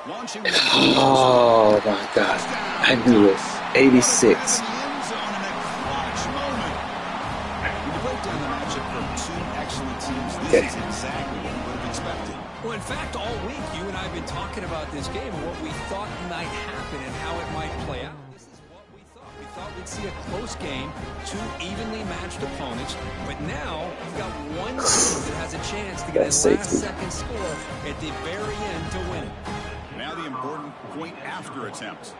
play. launching. Oh my God. I knew it. 86. When you break down the matchup from two excellent teams, this is exactly what we would have expected. Well, in fact, all week, you and I have been talking about this game and what we thought might happen and how it might play out. This is what we thought. We thought we'd see a close game, two evenly matched opponents, but now you've got one team that has a chance to get a last-second score at the very end to win it. Now the important point after attempt.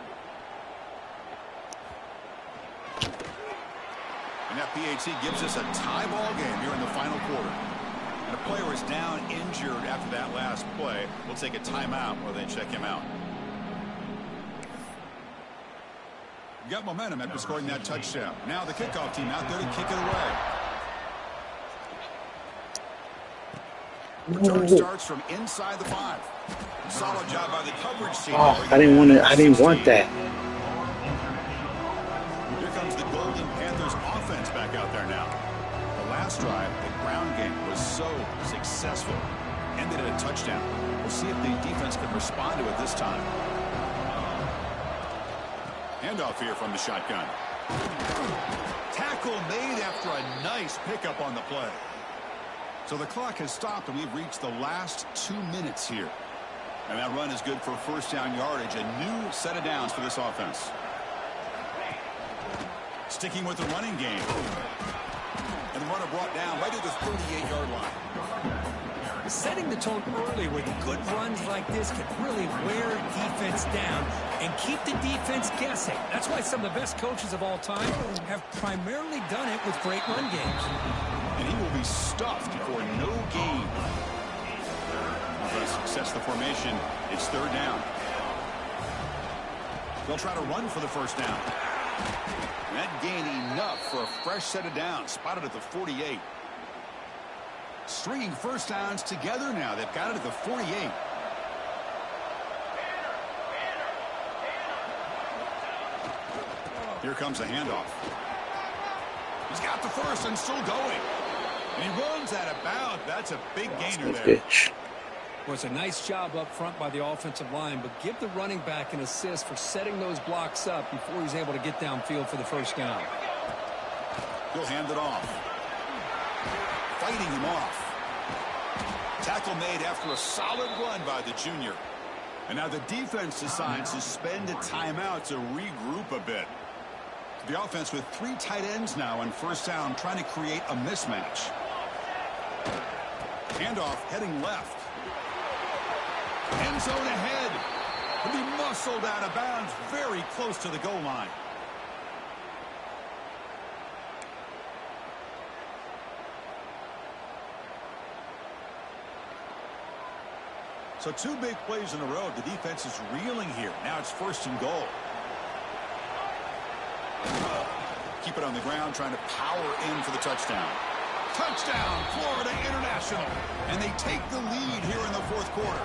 And that PAT gives us a tie ball game here in the final quarter. And a player is down injured after that last play. We'll take a timeout while they check him out. We got momentum after scoring that touchdown. Now the kickoff team out there to kick it away. Return starts from inside the 5. Solid job by the coverage team. Oh, I didn't want that. Here comes the Golden Panthers offense back out there now. The last drive, the ground game was so successful. Ended in a touchdown. We'll see if the defense can respond to it this time. Handoff here from the shotgun. Tackle made after a nice pickup on the play. So the clock has stopped and we've reached the last 2 minutes here. And that run is good for first down yardage. A new set of downs for this offense. Sticking with the running game. And the runner brought down right at the 38-yard line. Setting the tone early with good runs like this can really wear defense down and keep the defense guessing. That's why some of the best coaches of all time have primarily done it with great run games. And he will be stuffed for no gain. Success the formation. It's third down. They'll try to run for the first down. And that gain enough for a fresh set of downs. Spotted at the 48. Stringing first downs together now. They've got it at the 48. Here comes a handoff. He's got the first and still going. And he runs out of bounds. That's a big gainer there. Well, it's a nice job up front by the offensive line, but give the running back an assist for setting those blocks up before he's able to get downfield for the first down. He'll hand it off. Fighting him off. Tackle made after a solid run by the junior. And now the defense decides to spend a timeout to regroup a bit. The offense with 3 tight ends now on first down, trying to create a mismatch. Handoff heading left. End zone ahead. He'll be muscled out of bounds very close to the goal line. So 2 big plays in a row. The defense is reeling here. Now it's first and goal. Keep it on the ground, trying to power in for the touchdown. Touchdown, Florida International. And they take the lead here in the fourth quarter.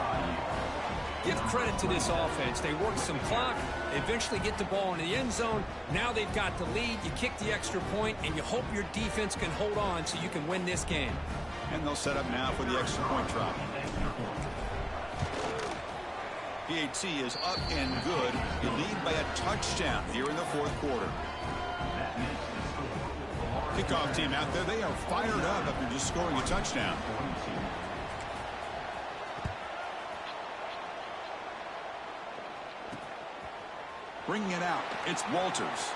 Give credit to this offense. They work some clock. They eventually get the ball into the end zone. Now they've got the lead. You kick the extra point, and you hope your defense can hold on so you can win this game. And they'll set up now for the extra point try. PAT is up and good. You lead by a touchdown here in the fourth quarter. Kickoff team out there. They are fired up after just scoring a touchdown. Bringing it out. It's Walters.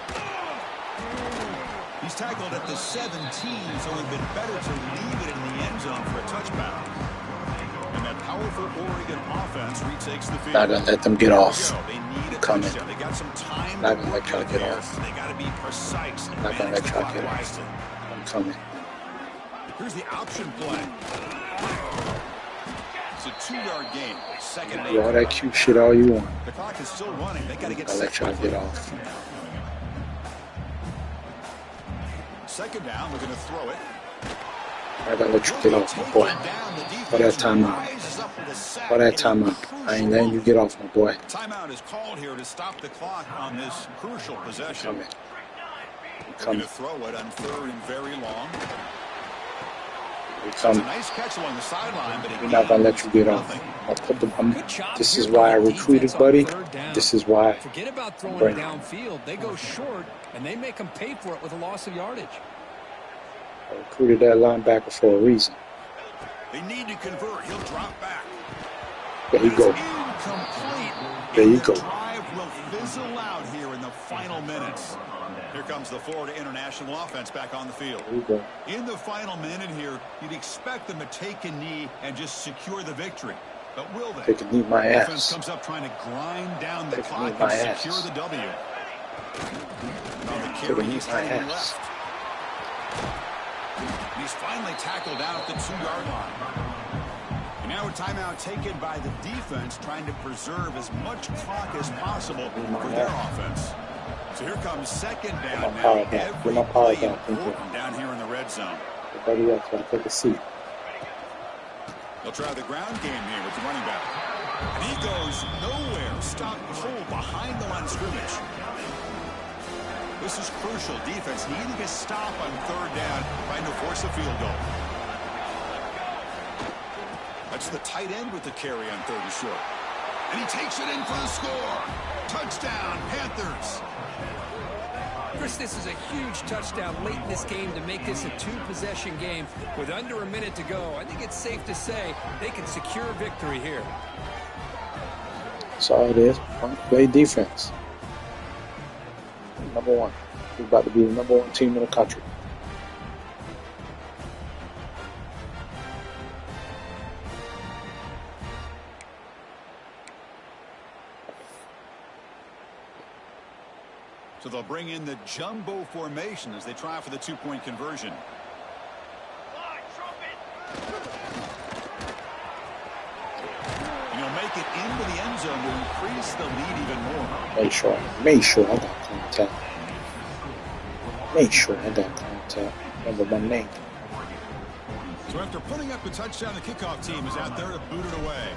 He's tackled at the 17, so it would have been better to leave it in the end zone for a touchdown. And that powerful Oregon offense retakes the field. Not gonna let them get off. They need a Coming. touchdown. They got some time. Not gonna let y'all get off. They got to be precise. Not gonna let y'all get off. I'm coming. Here's the option play. It's a 2-yard gain. Second and 8. Do all that cute shit all you want. The clock is still running. They got to get I'll let y'all get off. Second down, we're going to throw it. I gotta let you get off, my boy. For that timeout. For that timeout. I ain't letting you get off, my boy. Timeout is called here to stop the clock on this crucial possession. Coming. Going to throw it on 3rd and very long. It's a nice catch along the sideline, but we're not gonna let you get off. This is why I recruited, buddy. This is why. Forget about throwing it downfield. They go short, and they make them pay for it with a loss of yardage. I recruited that linebacker for a reason. They need to convert. He'll drop back. There you go. There you go. The drive will fizzle out here in the final minutes. Here comes the Florida International offense back on the field. There you go. In the final minute here, you'd expect them to take a knee and just secure the victory. But will they? Take a knee, my ass. Offense comes up trying to grind down the clock and secure the W. On the Take a carry, knee, he's my taking ass. left. He's finally tackled down at the 2-yard line. And now a timeout taken by the defense, trying to preserve as much clock as possible for their offense. So here comes second down now. Every play important down here in the red zone. Everybody else, gotta take a seat. They'll try the ground game here with the running back. And he goes nowhere. Stop cold behind the line of scrimmage. This is crucial. Defense needing a stop on 3rd down, trying to force a field goal. That's the tight end with the carry on 3rd and short. And he takes it in for the score. Touchdown, Panthers. Chris, this is a huge touchdown late in this game to make this a 2-possession game with under a minute to go. I think it's safe to say they can secure victory here. That's all it is. Play defense. Number one. We're about to be the number 1 team in the country. So they'll bring in the jumbo formation as they try for the 2-point conversion. And he'll make it into the end zone to increase the lead even more. Make sure I got contact. Make sure I got contact. Remember my name. So after putting up the touchdown, the kickoff team is out there to boot it away.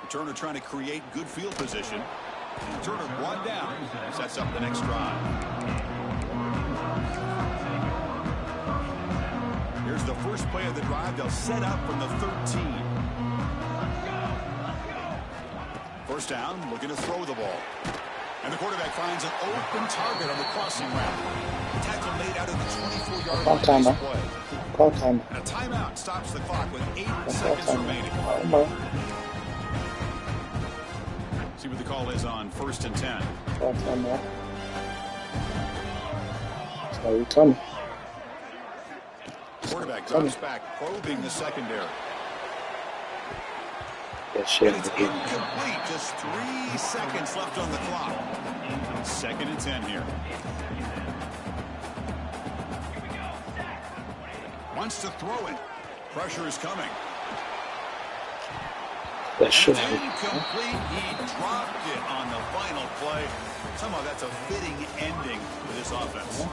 Turner trying to create good field position. Turner 1 down. Sets up the next drive. Here's the first play of the drive. They'll set up from the 13. First down, looking to throw the ball. And the quarterback finds an open target on the crossing route. Tackle made out of the 24-yard line. Call time. A timeout stops the clock with 8 seconds remaining. See what the call is on 1st and 10. Call time out. So we coming. Quarterback drops back, probing the secondary. That shit. And it's incomplete. Just 3 seconds left on the clock. 2nd and 10 here. Wants to throw it. Pressure is coming. That shit. Incomplete. He dropped it on the final play. Somehow that's a fitting ending for this offense.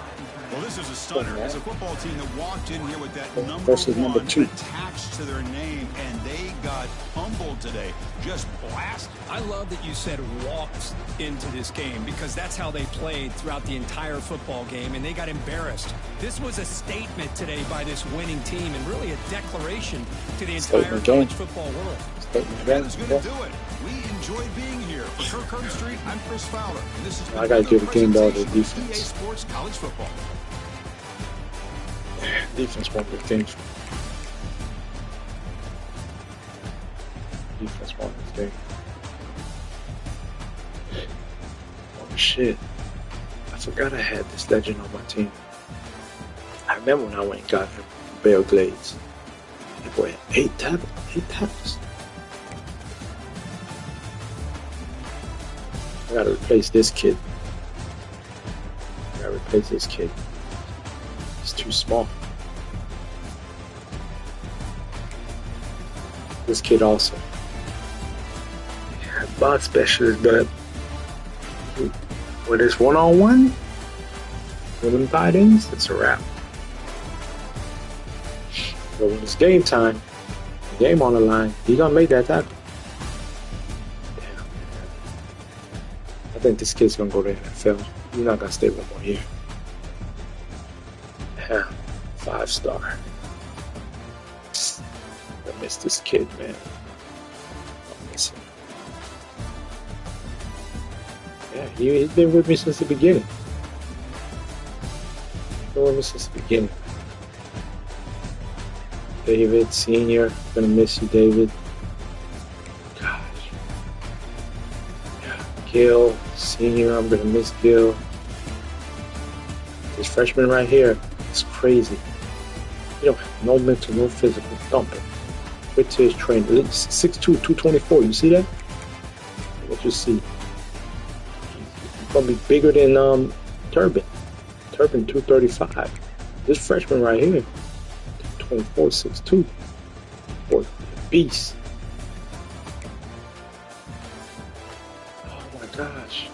Well, this is a stunner. It's a football team that walked in here with that number 1 attached to their name, and they got humbled today. Just blasted. I love that you said walked into this game because that's how they played throughout the entire football game, and they got embarrassed. This was a statement today by this winning team and really a declaration to the entire college football world. That is going to do it. We enjoyed being here. For Kirk Herbstreit, I'm Chris Fowler. And this is I got to give a game to the defense. EA Sports College Football. Defense won the game. Defense won this game. Oh shit. I forgot I had this legend on my team. I remember when I went and got him, Bale Glades. That boy had 8 tackles. I gotta replace this kid. replace this kid. He's too small. This kid also. Yeah, box specialist, but when it's one-on-one, with them tight ends, it's a wrap. But when it's game time, game on the line, he gonna make that tackle. Damn. I think this kid's gonna go to the NFL. He's not gonna stay one more year. Yeah, 5-star. I miss this kid, man. I miss him. Yeah, he's been with me since the beginning. He's been with me since the beginning. David, Senior, gonna miss you, David. Gosh. Yeah, Gil, Senior, I'm gonna miss Gil. This freshman right here is crazy. You don't have no mental, no physical, thumping. Wait till his train. 6'2", 224. You see that? What you see? He's gonna be bigger than Turbin. Turbin 235. This freshman right here, 24, 6'2". Boy, beast. Oh my gosh.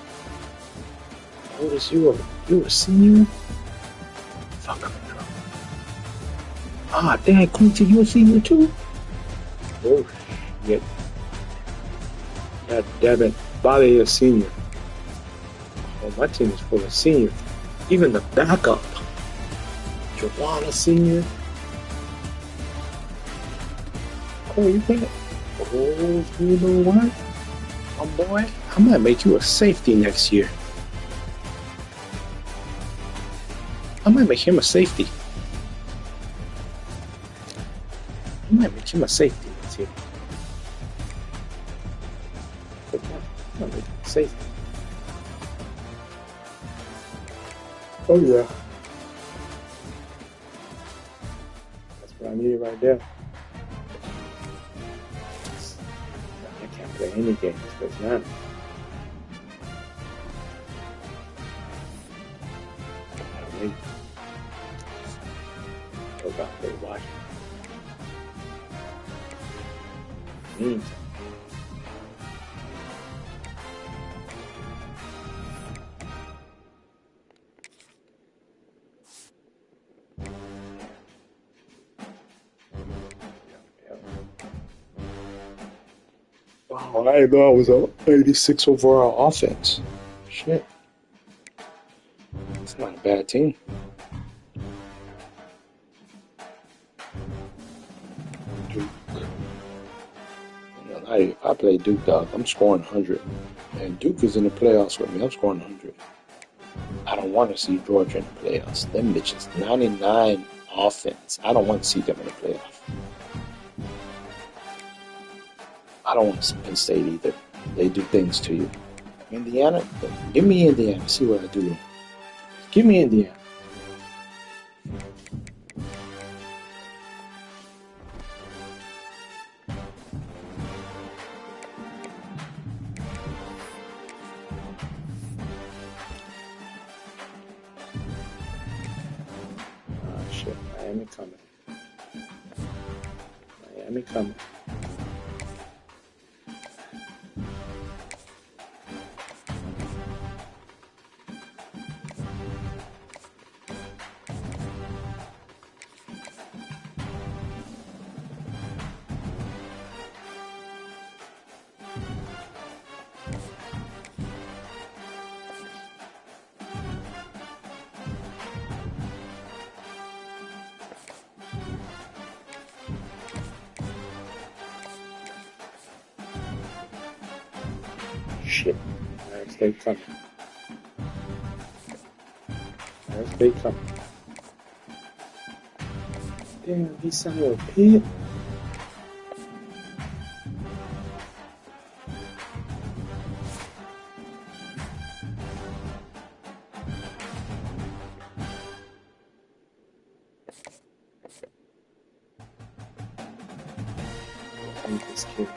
How old is you? You a senior? Fuck up. Ah, damn, Quincy, you a senior too? Oh, shit. God damn it. Bali a senior. Oh, my team is full of seniors. Even the backup. Jawan a senior. Oh, you got it. Oh, you know what? Oh, boy, I might make you a safety next year. I might make him a safety. I might make him a safety next year. I might make him a safety. Oh, yeah. That's what I needed right there. I can't play any games because now. Wait. Go back to watch. Wow, I didn't know I was an 86 overall offense. Shit. It's not a bad team. Duke. If I play Duke, dog, I'm scoring 100. And Duke is in the playoffs with me. I'm scoring 100. I don't want to see Georgia in the playoffs. Them bitches, 99 offense. I don't want to see them in the playoffs. I don't want to see Penn State either. They do things to you. Indiana, give me Indiana. See what I do. Give me Indiana. Oh shit, Miami coming. Miami coming. Shit. There's they coming. There's they coming. Damn, he signed a pit. I hate this kid.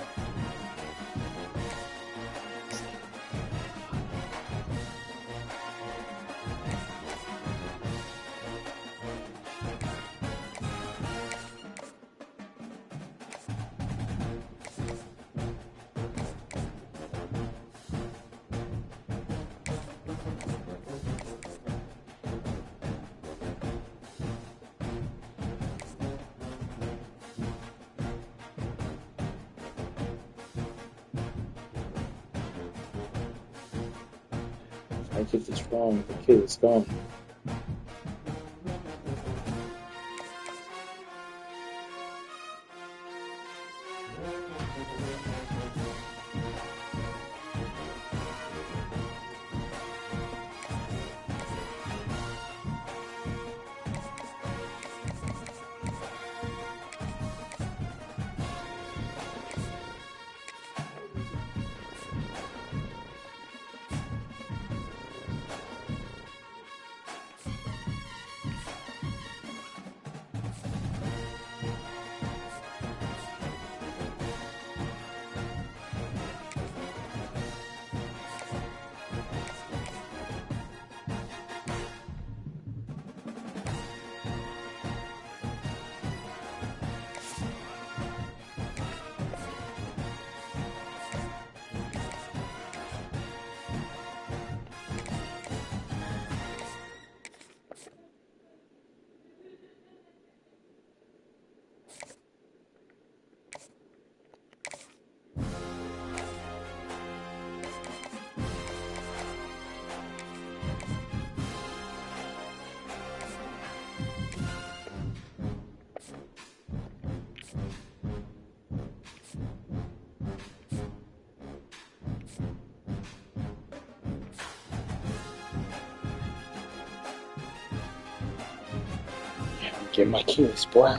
I get this wrong. The kid is gone. Get my keys, boy.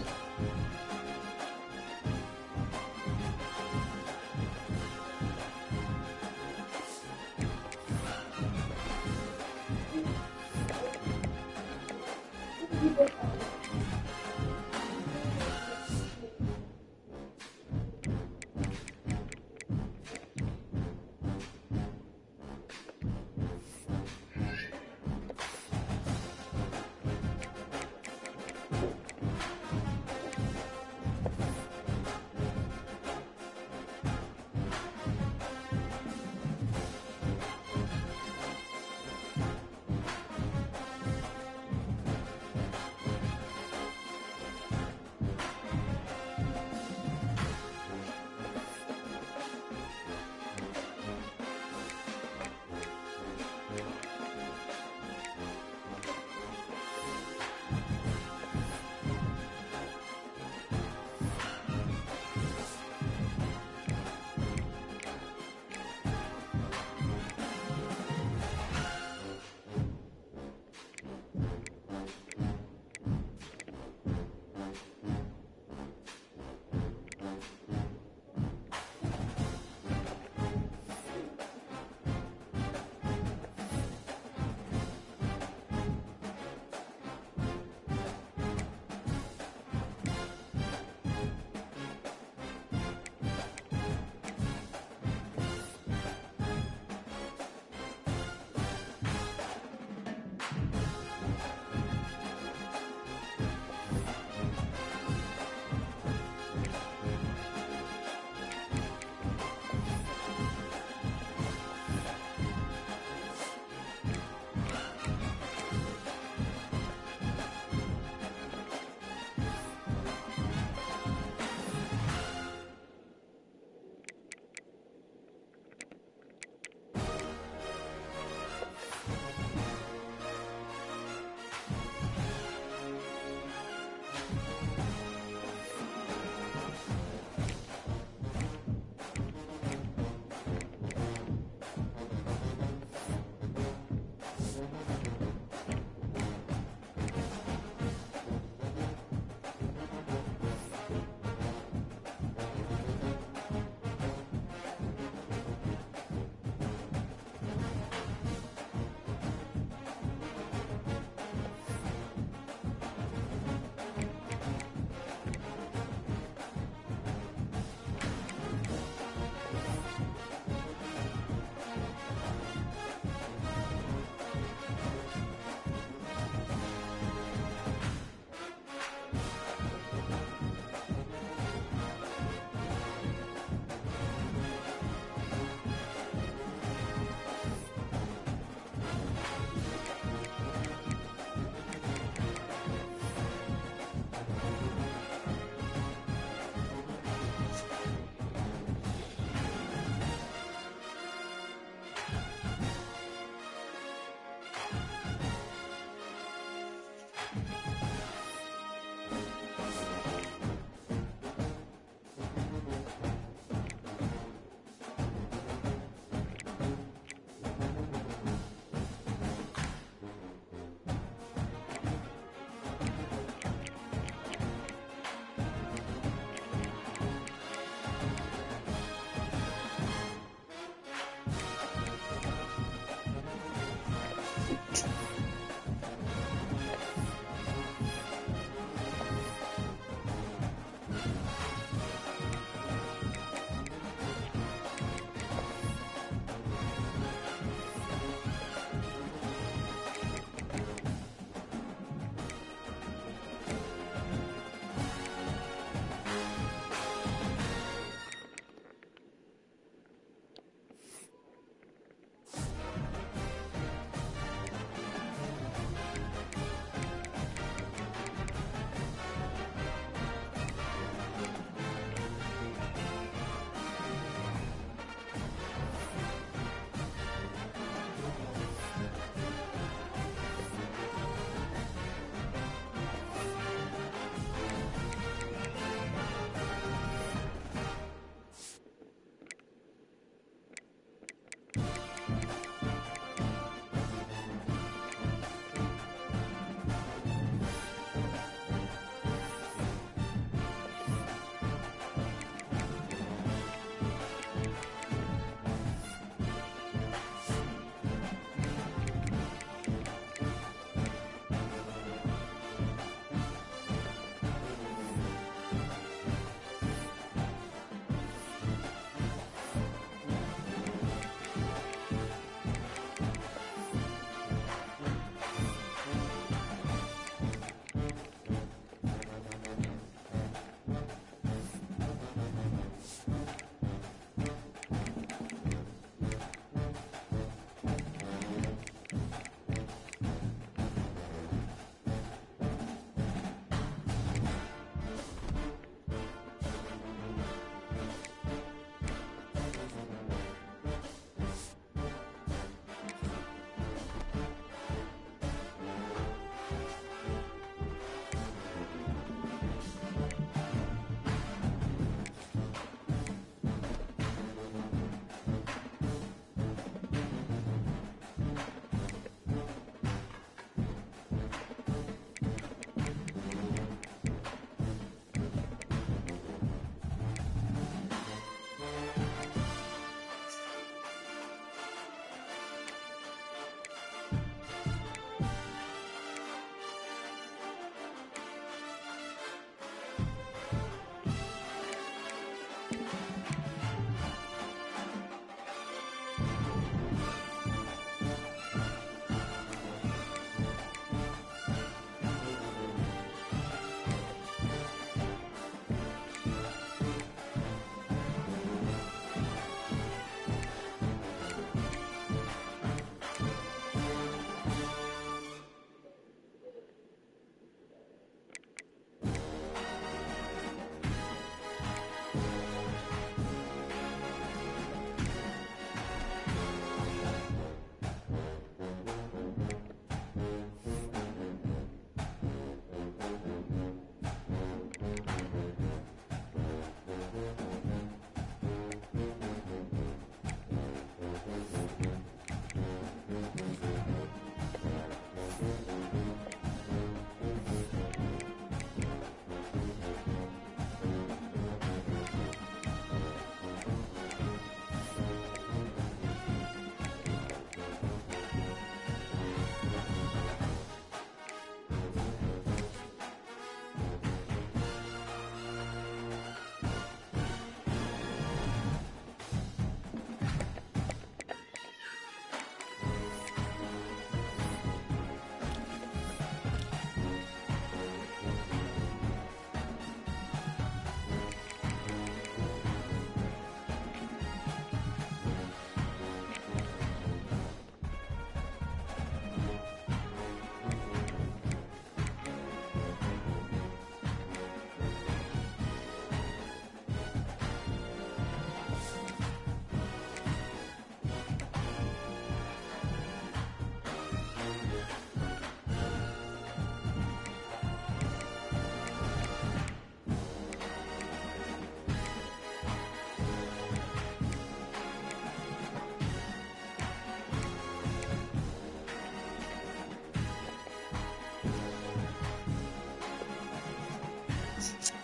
Peace.